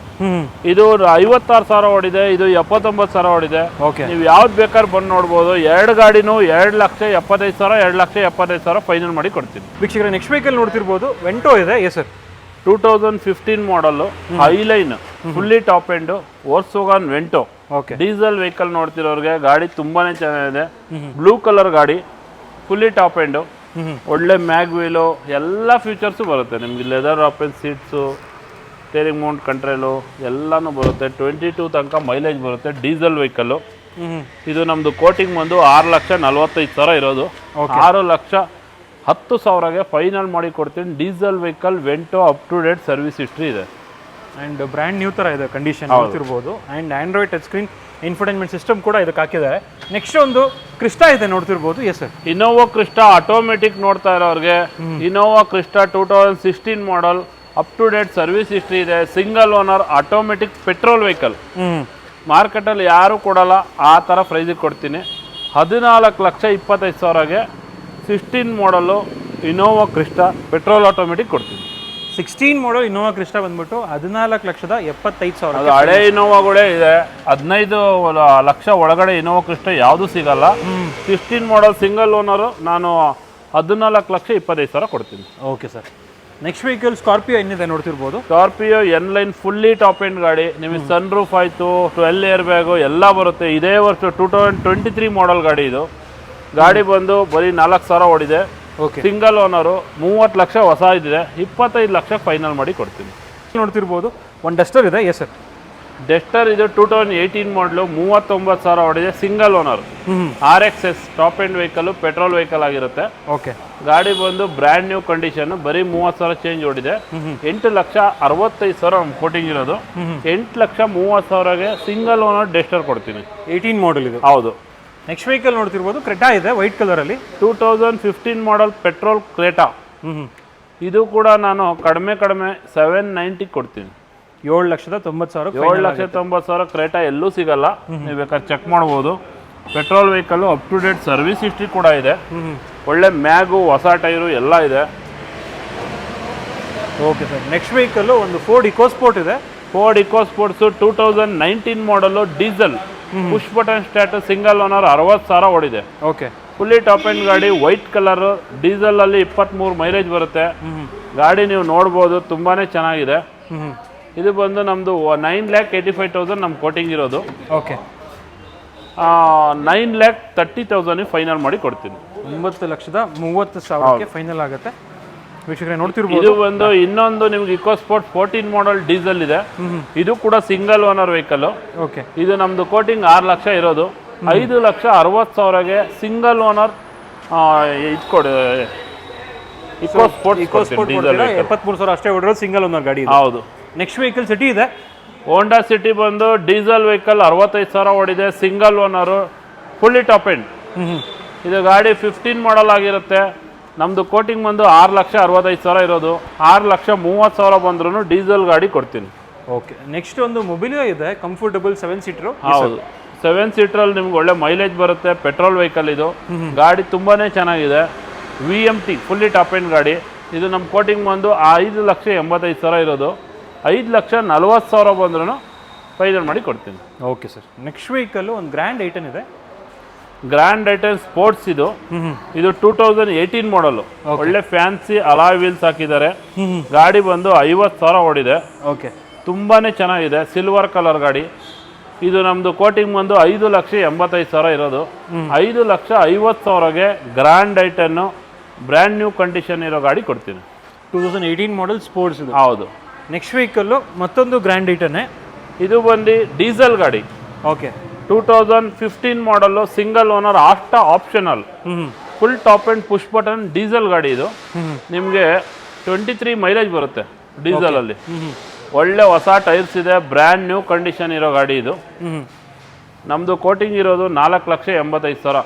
ಇದು 56,000 ಓಡಿದೆ. ಇದು 79,000 ಓಡಿದೆ. ಓಕೆ, ನೀವು ಯಾವ್ದು ಬೇಕಾದ್ರೆ ಬಂದು ನೋಡ್ಬೋದು. 2 ಗಾಡಿನೂ 2,75,000, 2,75,000 ಫೈನಲ್ ಮಾಡಿ ಕೊಡ್ತೀನಿ. ವೀಕ್ಷಕರೇ, ನೆಕ್ಸ್ಟ್ ವೆಹಿಕಲ್ ನೋಡ್ತಿರ್ಬೋದು, ವೆಂಟೋ ಇದೆ. Yes sir, 2015 model Highline fully top end Volkswagen Vento. Okay, diesel vehicle ನೋಡ್ತಿರೋರಿಗೆ ಗಾಡಿ ತುಂಬಾನೇ ಚೆನ್ನಾಗಿದೆ. ಬ್ಲೂ ಕಲರ್ ಗಾಡಿ, ಫುಲ್ಲಿ ಟಾಪ್ ಎಂಡು. ಒಳ್ಳೆ ಮ್ಯಾಗ್ವೀಲು, ಎಲ್ಲ ಫೀಚರ್ಸು ಬರುತ್ತೆ ನಿಮಗೆ. ಲೆದರ್ ಆಪನ್ ಸೀಟ್ಸು, ಸ್ಟೇರಿಂಗ್ ಮೌಂಟ್ ಕಂಟ್ರೋಲು ಎಲ್ಲನೂ ಬರುತ್ತೆ. 22 ತನಕ ಮೈಲೇಜ್ ಬರುತ್ತೆ. Diesel vehicle. ಇದು ನಮ್ಮದು ಕೋಟಿಂಗ್ ಬಂದು 6,45,000 ಇರೋದು. 10,000ಗೆ ಫೈನಲ್ ಮಾಡಿ ಕೊಡ್ತೀನಿ. Diesel vehicle Vento up to date service history ಇದೆ ಆ್ಯಂಡ್ ಬ್ರ್ಯಾಂಡ್ ನ್ಯೂ ಥರ ಇದೆ ಕಂಡೀಷನ್ ನೋಡ್ತಿರ್ಬೋದು. And Android touch screen infotainment system ಕೂಡ ಇದಕ್ಕೆ ಹಾಕಿದ್ದಾರೆ. ನೆಕ್ಸ್ಟ್ ಒಂದು ಕ್ರಿಸ್ಟಾ ಇದೆ ನೋಡ್ತಿರ್ಬೋದು. Yes sir, Innova Crysta automatic ನೋಡ್ತಾ ಇರೋರಿಗೆ Innova Crysta 2016 model up to date service history ಇದೆ. Single owner automatic petrol vehicle. ಮಾರ್ಕೆಟಲ್ಲಿ ಯಾರು ಕೊಡಲ್ಲ ಆ ಥರ ಪ್ರೈಸಿಗೆ ಕೊಡ್ತೀನಿ. 14,25,000ಗೆ 16 ಮಾಡಲು ಇನೋವಾ ಕ್ರಿಸ್ಟಾ ಪೆಟ್ರೋಲ್ ಆಟೋಮೆಟಿಕ್ ಕೊಡ್ತೀನಿ. 16 ಮಾಡಲ್ ಇನೋವಾ ಕ್ರಿಸ್ಟಾ ಬಂದ್ಬಿಟ್ಟು 14,75,000. ಅದು ಹಳೆ ಇನೋವಾಗಳೇ ಇದೆ. 15 ಲಕ್ಷ ಒಳಗಡೆ ಇನೋವಾ ಕ್ರಿಸ್ಟಾ ಯಾವುದು ಸಿಗಲ್ಲ. 16 ಮಾಡಲ್ ಸಿಂಗಲ್ ಓನರು ನಾನು 14,25,000 ಕೊಡ್ತೀನಿ. Okay sir. Next vehicle Scorpio ಏನಿದೆ ನೋಡ್ತಿರ್ಬೋದು. Scorpio N line fully top end ಗಾಡಿ. ನಿಮಗೆ ಸನ್ ರೂಫ್ ಆಯಿತು, 12 ಏರ್ ಬ್ಯಾಗು ಎಲ್ಲ ಬರುತ್ತೆ. ಇದೇ ವರ್ಷ 2023 ಮಾಡಲ್ ಗಾಡಿ ಇದು. ಗಾಡಿ ಬಂದು ಬರೀ 4,000 ಓಡಿದೆ. Okay, single owner. 30 ಲಕ್ಷ ಹೊಸ ಇದಿದೆ. 25 ಲಕ್ಷ ಫೈನಲ್ ಮಾಡಿ ಕೊಡ್ತೀನಿ. ನೋಡ್ತಿರ್ಬೋದು ಒಂದು ಡಸ್ಟರ್ ಇದೆ. ಎಸ್ ಸರ್, ಡೆಸ್ಟರ್ ಇದು 2018 ಮಾಡಲು 39,000 ಓಡಿದೆ. Single owner. RXS top end vehicle, petrol vehicle ಆಗಿರುತ್ತೆ. ಓಕೆ, ಗಾಡಿ ಬಂದು ಬ್ರ್ಯಾಂಡ್ ನ್ಯೂ ಕಂಡೀಷನ್. ಬರೀ 30,000 ಚೇಂಜ್ ಓಡಿದೆ. 8,65,000 ಕೋಟಿಂಗ್ ಇರೋದು. 8,30,000ಗೆ ಸಿಂಗಲ್ ಓನರ್ ಡೆಸ್ಟರ್ ಕೊಡ್ತೀನಿ. 18 ಮಾಡಲ್ ಇದು. ಹೌದು. ನೆಕ್ಸ್ಟ್ ವೆಹಿಕಲ್ ನೋಡ್ತಿರ್ಬೋದು ಕ್ರೆಟಾ ಇದೆ ವೈಟ್ ಕಲರಲ್ಲಿ. 2015 ಮಾಡಲ್ ಪೆಟ್ರೋಲ್ ಕ್ರೇಟಾ. ಇದು ಕೂಡ ನಾನು ಕಡಿಮೆ 790 ಕೊಡ್ತೀನಿ. 7,90,000. 7,90,000 ಕ್ರೇಟಾ ಎಲ್ಲೂ ಸಿಗಲ್ಲ. ನೀವು ಬೇಕಾದ್ರೆ ಚೆಕ್ ಮಾಡ್ಬೋದು. Petrol vehicle up to date service history ಕೂಡ ಇದೆ. ಒಳ್ಳೆ ಮ್ಯಾಗು, ಹೊಸ ಟೈರು ಎಲ್ಲ ಇದೆ. Okay sir. ನೆಕ್ಸ್ಟ್ ವೆಹಿಕಲ್ ಒಂದು ಫೋರ್ಡ್ ಇಕೋಸ್ಪೋರ್ಟ್ ಇದೆ. Ford EcoSports 2019 model diesel push button start, single owner, 60,000 ಓಡಿದೆ. ಓಕೆ, ಫುಲ್ಲಿ ಟಾಪ್ ಎಂಡ್ ಗಾಡಿ, ವೈಟ್ ಕಲರ್, ಡೀಸೆಲ್ ಅಲ್ಲಿ 23 ಮೈಲೇಜ್ ಬರುತ್ತೆ. ಗಾಡಿ ನೀವು ನೋಡ್ಬೋದು, ತುಂಬಾನೇ ಚೆನ್ನಾಗಿದೆ. ಇದು ಬಂದು ನಮ್ದು 9,85,000 ನಮ್ಮ ಕೋಟಿಂಗ್ ಇರೋದು. ಓಕೆ, 9,30,000 ಫೈನಲ್ ಮಾಡಿ ಕೊಡ್ತೀನಿ. 9,30,000ಕ್ಕೆ ಫೈನಲ್ ಆಗುತ್ತೆ. ವೀಕ್ಷಕರೇ ನೋಡ್ತಿರ್ಬೋದು. ಇದು ಬಂದು ಇನ್ನೊಂದು ನಿಮ್ಗೆ ಇಕೋಸ್ಪೋರ್ಟ್ 14 ಮಾಡಲ್ ಡೀಸೆಲ್ ಇದೆ. ಇದು ಕೂಡ ಸಿಂಗಲ್ ಓನರ್ ವೆಹಿಕಲ್. ಓಕೆ, ಇದು ನಮ್ದು ಕೋಟಿಂಗ್ 6 ಲಕ್ಷ ಇರೋದು. 5,60,000ಗೆ ಸಿಂಗಲ್ ಓನರ್ ಇದು ಕೊಡಿ. ಇಕೋಸ್ಪೋರ್ಟ್ 73,000 ಅಷ್ಟೇ ಹೊಡಿರೋದು, ಸಿಂಗಲ್ ಓನರ್ ಗಾಡಿ. ಹೌದು. ನೆಕ್ಸ್ಟ್ ವೆಹಿಕಲ್ ಸಿಟಿ ಇದೆ. ಹೋಂಡಾ ಸಿಟಿ ಬಂದು ಡೀಸೆಲ್ ವೆಹಿಕಲ್, 65,000 ಓಡಿದೆ. Single owner, fully top end. ಇದು ಗಾಡಿ 15 ಮಾಡಲ್ ಆಗಿರುತ್ತೆ. ನಮ್ದು ಕೋಟಿಂಗ್ ಬಂದು 6,65,000 ಇರೋದು. 6,30,000 ಬಂದ್ರೂ ಡೀಸೆಲ್ ಗಾಡಿ ಕೊಡ್ತೀನಿ. ಓಕೆ, ನೆಕ್ಸ್ಟ್ ಒಂದು ಮೊಬಿಲಿಯೋ ಇದೆ, ಕಂಫರ್ಟಬಲ್ 7 ಸೀಟರ್. ಹೌದು, 7 ಸೀಟ್ರಲ್ಲಿ ನಿಮ್ಗೆ ಒಳ್ಳೆ ಮೈಲೇಜ್ ಬರುತ್ತೆ. ಪೆಟ್ರೋಲ್ ವೆಹಿಕಲ್ ಇದು. ಗಾಡಿ ತುಂಬಾನೇ ಚೆನ್ನಾಗಿದೆ. VMT ಫುಲ್ಲಿ ಟಾಪ್ ಎಂಡ್ ಗಾಡಿ. ಇದು ನಮ್ಮ ಕೋಟಿಂಗ್ ಬಂದು 5,85,000 ಇರೋದು. 5,40,000 ಬಂದ್ರೂ ಫೈನಲ್ ಮಾಡಿ ಕೊಡ್ತೀನಿ. Okay sir. ನೆಕ್ಸ್ಟ್ ವೆಹಿಕಲ್ ಒಂದು ಗ್ರ್ಯಾಂಡ್ ಐಟನ್ ಇದೆ. ಗ್ರ್ಯಾಂಡ್ ಐಟನ್ ಸ್ಪೋರ್ಟ್ಸ್ ಇದು. ಇದು 2018 ಮಾಡಲ್. ಒಳ್ಳೆ ಫ್ಯಾನ್ಸಿ ಅಲಾಯ್ ವೀಲ್ಸ್ ಹಾಕಿದ್ದಾರೆ. ಗಾಡಿ ಬಂದು 50,000 ಓಡಿದೆ. ಓಕೆ, ತುಂಬಾನೇ ಚೆನ್ನಾಗಿದೆ. ಸಿಲ್ವರ್ ಕಲರ್ ಗಾಡಿ. ಇದು ನಮ್ದು ಕೋಟಿಂಗ್ ಬಂದು 5,85,000 ಇರೋದು. 5,50,000ಗೆ grand i ten brand new condition ಇರೋ ಗಾಡಿ ಕೊಡ್ತೀನಿ. 2018 ಮಾಡಲ್ ಸ್ಪೋರ್ಟ್ಸ್ ಇದು. ಹೌದು. ನೆಕ್ಸ್ಟ್ ವೆಹಿಕಲ್ಲು ಮತ್ತೊಂದು ಗ್ರ್ಯಾಂಡ್ ಐಟನ್ನೇ. ಇದು ಬಂದು ಡೀಸೆಲ್ ಗಾಡಿ. Okay, 2015 model, single owner, optional, full top and push button diesel ಗಾಡಿ ಇದು. ನಿಮಗೆ 23 ಮೈಲೇಜ್ ಬರುತ್ತೆ ಡೀಸೆಲ್ ಅಲ್ಲಿ. ಒಳ್ಳೆ ಹೊಸ ಟೈರ್ಸ್ ಇದೆ. ಬ್ರ್ಯಾಂಡ್ ನ್ಯೂ ಕಂಡೀಷನ್ ಇರೋ ಗಾಡಿ ಇದು. ನಮ್ದು ಕೋಟಿಂಗ್ ಇರೋದು 4,85,000.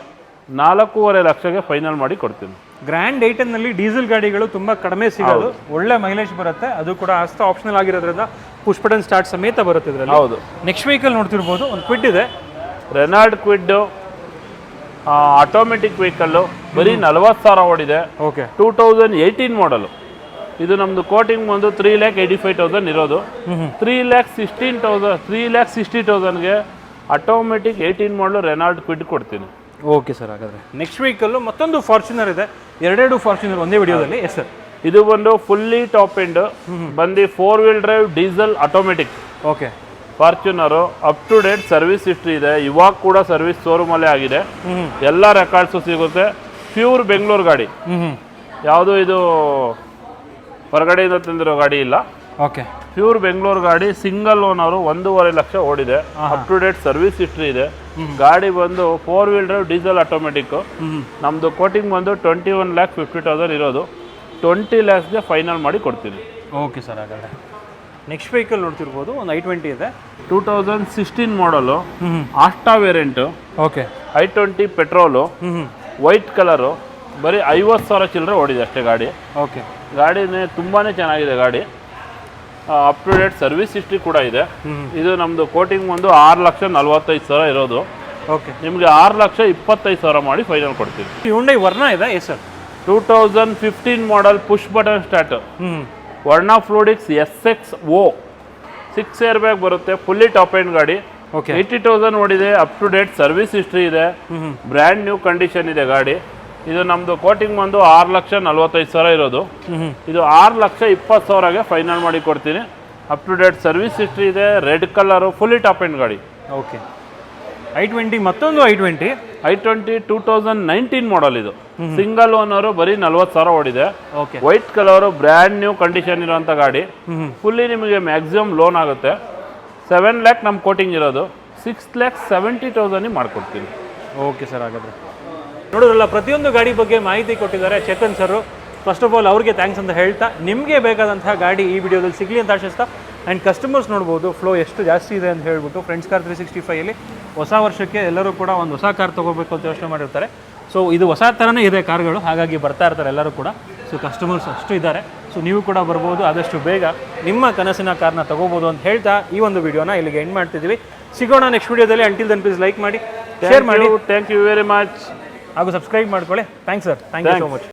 4.5 ಲಕ್ಷಕ್ಕೆ ಫೈನಲ್ ಮಾಡಿ ಕೊಡ್ತೀನಿ. ಗ್ರ್ಯಾಂಡ್ ಐಟನ್ನಲ್ಲಿ ಡೀಸೆಲ್ ಗಾಡಿಗಳು ತುಂಬ ಕಡಿಮೆ ಸಿಗೋದು, ಒಳ್ಳೆ ಮೈಲೇಜ್ ಬರುತ್ತೆ. ಅದು ಕೂಡ ಅಷ್ಟು ಆಪ್ಷನಲ್ ಆಗಿರೋದ್ರಿಂದ ಪುಷ್ ಬಟನ್ ಸ್ಟಾರ್ಟ್ ಸಮೇತ ಬರುತ್ತೆ ಇದರಲ್ಲಿ. ಹೌದು. ನೆಕ್ಸ್ಟ್ ವೆಹಿಕಲ್ ನೋಡ್ತಿರ್ಬೋದು, ಒಂದು ಕ್ವಿಡ್ ಇದೆ. Renault Kwid automatic vehicle. ಬರೀ 40,000 ಓಡಿದೆ. ಓಕೆ, 2018 ಮಾಡಲು. ಇದು ನಮ್ಮದು ಕೋಟಿಂಗ್ ಬಂದು 3,85,000 ಇರೋದು. 3,60,000ಗೆ ಆಟೋಮೆಟಿಕ್ 18 ಮಾಡಲು ರೆನಾಲ್ಡ್ ಕ್ವಿಡ್ ಕೊಡ್ತೀನಿ. Okay sir. ಹಾಗಾದರೆ ನೆಕ್ಸ್ಟ್ ವೆಹಿಕಲ್ಲು ಮತ್ತೊಂದು ಫಾರ್ಚುನರ್ ಇದೆ. ಎರಡೆರಡು ಫಾರ್ಚುನರ್ ಒಂದೇ ವಿಡಿಯೋದಲ್ಲಿ. Yes sir. ಇದು ಬಂದು ಫುಲ್ಲಿ ಟಾಪ್ ಎಂಡ್ ಬಂದು 4 wheel drive diesel automatic. Okay, Fortuner up to date service history ಇದೆ. ಇವಾಗ ಕೂಡ ಸರ್ವಿಸ್ ಶೋರೂಮಲ್ಲೇ ಆಗಿದೆ. ಎಲ್ಲ ರೆಕಾರ್ಡ್ಸು ಸಿಗುತ್ತೆ. ಪ್ಯೂರ್ ಬೆಂಗಳೂರು ಗಾಡಿ. ಯಾವುದು ಇದು ಹೊರಗಡೆಯಿಂದ ತಂದಿರೋ ಗಾಡಿ ಇಲ್ಲ. ಓಕೆ, ಪ್ಯೂರ್ ಬೆಂಗಳೂರು ಗಾಡಿ, ಸಿಂಗಲ್ ಓನರು, 1.5 ಲಕ್ಷ ಓಡಿದೆ. Up to date service history ಇದೆ. ಗಾಡಿ ಬಂದು 4 ವೀಲ್ ಡ್ರೈವ್ ಡೀಸೆಲ್ ಆಟೋಮೆಟಿಕ್. ನಮ್ಮದು ಕೋಟಿಂಗ್ ಬಂದು 21,50,000 ಇರೋದು. 20 ಲ್ಯಾಕ್ಸ್ಗೆ ಫೈನಲ್ ಮಾಡಿ ಕೊಡ್ತೀನಿ. Okay sir. ಹಾಗಾದರೆ ನೆಕ್ಸ್ಟ್ ವೆಹಿಕಲ್ ನೋಡ್ತಿರ್ಬೋದು, ಒಂದು i20 ಇದೆ. 2016 model, Asta variant. Okay. i20 petrol, white colour, ಬರೀ 50,000 ಚಿಲ್ಲರೆ ಓಡಿದೆ ಅಷ್ಟೇ ಗಾಡಿ. ಓಕೆ. ಗಾಡಿನೇ ತುಂಬಾ ಚೆನ್ನಾಗಿದೆ ಗಾಡಿ. Up to date service history ಕೂಡ ಇದೆ. ಇದು ನಮ್ಮದು ಕೋಟಿಂಗ್ ಒಂದು 6,45,000 ಇರೋದು. ಓಕೆ. ನಿಮಗೆ 6,25,000 ಮಾಡಿ ಫೈನಲ್ ಕೊಡ್ತೀವಿ. ಹ್ಯುಂಡೈ ವರ್ನಾ ಇದೆ sir. 2015 model, push button start, Verna Fluidic SXO, 6 air bag ಬರುತ್ತೆ, ಫುಲ್ಲಿ ಟಾಪ್ ಎಂಡ್ ಗಾಡಿ. ಓಕೆ. 80,000 ಓಡಿದೆ. Up to date service history ಇದೆ. ಬ್ರ್ಯಾಂಡ್ ನ್ಯೂ ಕಂಡೀಷನ್ ಇದೆ ಗಾಡಿ. ಇದು ನಮ್ಮದು ಕೋಟಿಂಗ್ ಬಂದು 6,45,000 ಇರೋದು. ಇದು 6,20,000ಗೆ ಫೈನಲ್ ಮಾಡಿ ಕೊಡ್ತೀನಿ. Up to date service history ಇದೆ. Red colour, fully top end ಗಾಡಿ. ಓಕೆ. i20 ಮತ್ತೊಂದು i20. i20 2019 ಮಾಡಲ್, ಇದು ಸಿಂಗಲ್ ಓನರು, ಬರೀ 40,000 ಓಡಿದೆ. Okay. White colour, brand new condition ಇರುವಂಥ ಗಾಡಿ. ಫುಲ್ಲಿ ನಿಮಗೆ ಮ್ಯಾಕ್ಸಿಮಮ್ ಲೋನ್ ಆಗುತ್ತೆ. 7 ಲ್ಯಾಕ್ ನಮ್ಮ ಕೋಟಿಂಗ್ ಇರೋದು. 6,70,000 ಮಾಡಿಕೊಡ್ತೀನಿ. Okay sir. ಹಾಗಾದರೆ ನೋಡಿದ್ರಲ್ಲ, ಪ್ರತಿಯೊಂದು ಗಾಡಿ ಬಗ್ಗೆ ಮಾಹಿತಿ ಕೊಟ್ಟಿದ್ದಾರೆ Chetan sir. First of all ಅವ್ರಿಗೆ ಥ್ಯಾಂಕ್ಸ್ ಅಂತ ಹೇಳ್ತಾ, ನಿಮಗೆ ಬೇಕಾದಂತಹ ಗಾಡಿ ಈ ವಿಡಿಯೋದಲ್ಲಿ ಸಿಗಲಿ ಅಂತ ಆಶಿಸ್ತಾ, ಆ್ಯಂಡ್ ಕಸ್ಟಮರ್ಸ್ ನೋಡ್ಬೋದು ಫ್ಲೋ ಎಷ್ಟು ಜಾಸ್ತಿ ಇದೆ ಅಂತ ಹೇಳ್ಬಿಟ್ಟು. ಫ್ರೆಂಡ್ಸ್ ಕಾರ್ 365ಯಲ್ಲಿ ಹೊಸ ವರ್ಷಕ್ಕೆ ಎಲ್ಲರೂ ಕೂಡ ಒಂದು ಹೊಸ ಕಾರ್ ತೊಗೋಬೇಕು ಅಂತ ಯೋಚನೆ ಮಾಡಿರ್ತಾರೆ. ಸೊ ಇದು ಹೊಸ ಥರನೇ ಇದೆ ಕಾರ್ಗಳು, ಹಾಗಾಗಿ ಬರ್ತಾ ಇರ್ತಾರೆ ಎಲ್ಲರೂ ಕೂಡ. ಸೊ ಕಸ್ಟಮರ್ಸ್ ಅಷ್ಟು ಇದ್ದಾರೆ. ಸೊ ನೀವು ಕೂಡ ಬರ್ಬೋದು, ಆದಷ್ಟು ಬೇಗ ನಿಮ್ಮ ಕನಸಿನ ಕಾರ್ನ ತೊಗೋಬೋದು ಅಂತ ಹೇಳ್ತಾ ಈ ಒಂದು ವಿಡಿಯೋನ ಇಲ್ಲಿಗೆ ಎಂಡ್ ಮಾಡ್ತಿದ್ದೀವಿ. ಸಿಗೋಣ ನೆಕ್ಸ್ಟ್ ವಿಡಿಯೋದಲ್ಲಿ. ಅಂಟಿಲ್ ದೆನ್ ಪ್ಲೀಸ್ ಲೈಕ್ ಮಾಡಿ, ಶೇರ್ ಮಾಡಿ, ಥ್ಯಾಂಕ್ ಯು ವೆರಿ ಮಚ್, ಹಾಗೂ ಸಬ್ಸ್ಕ್ರೈಬ್ ಮಾಡ್ಕೊಳ್ಳಿ. Thanks sir. Thank you so much.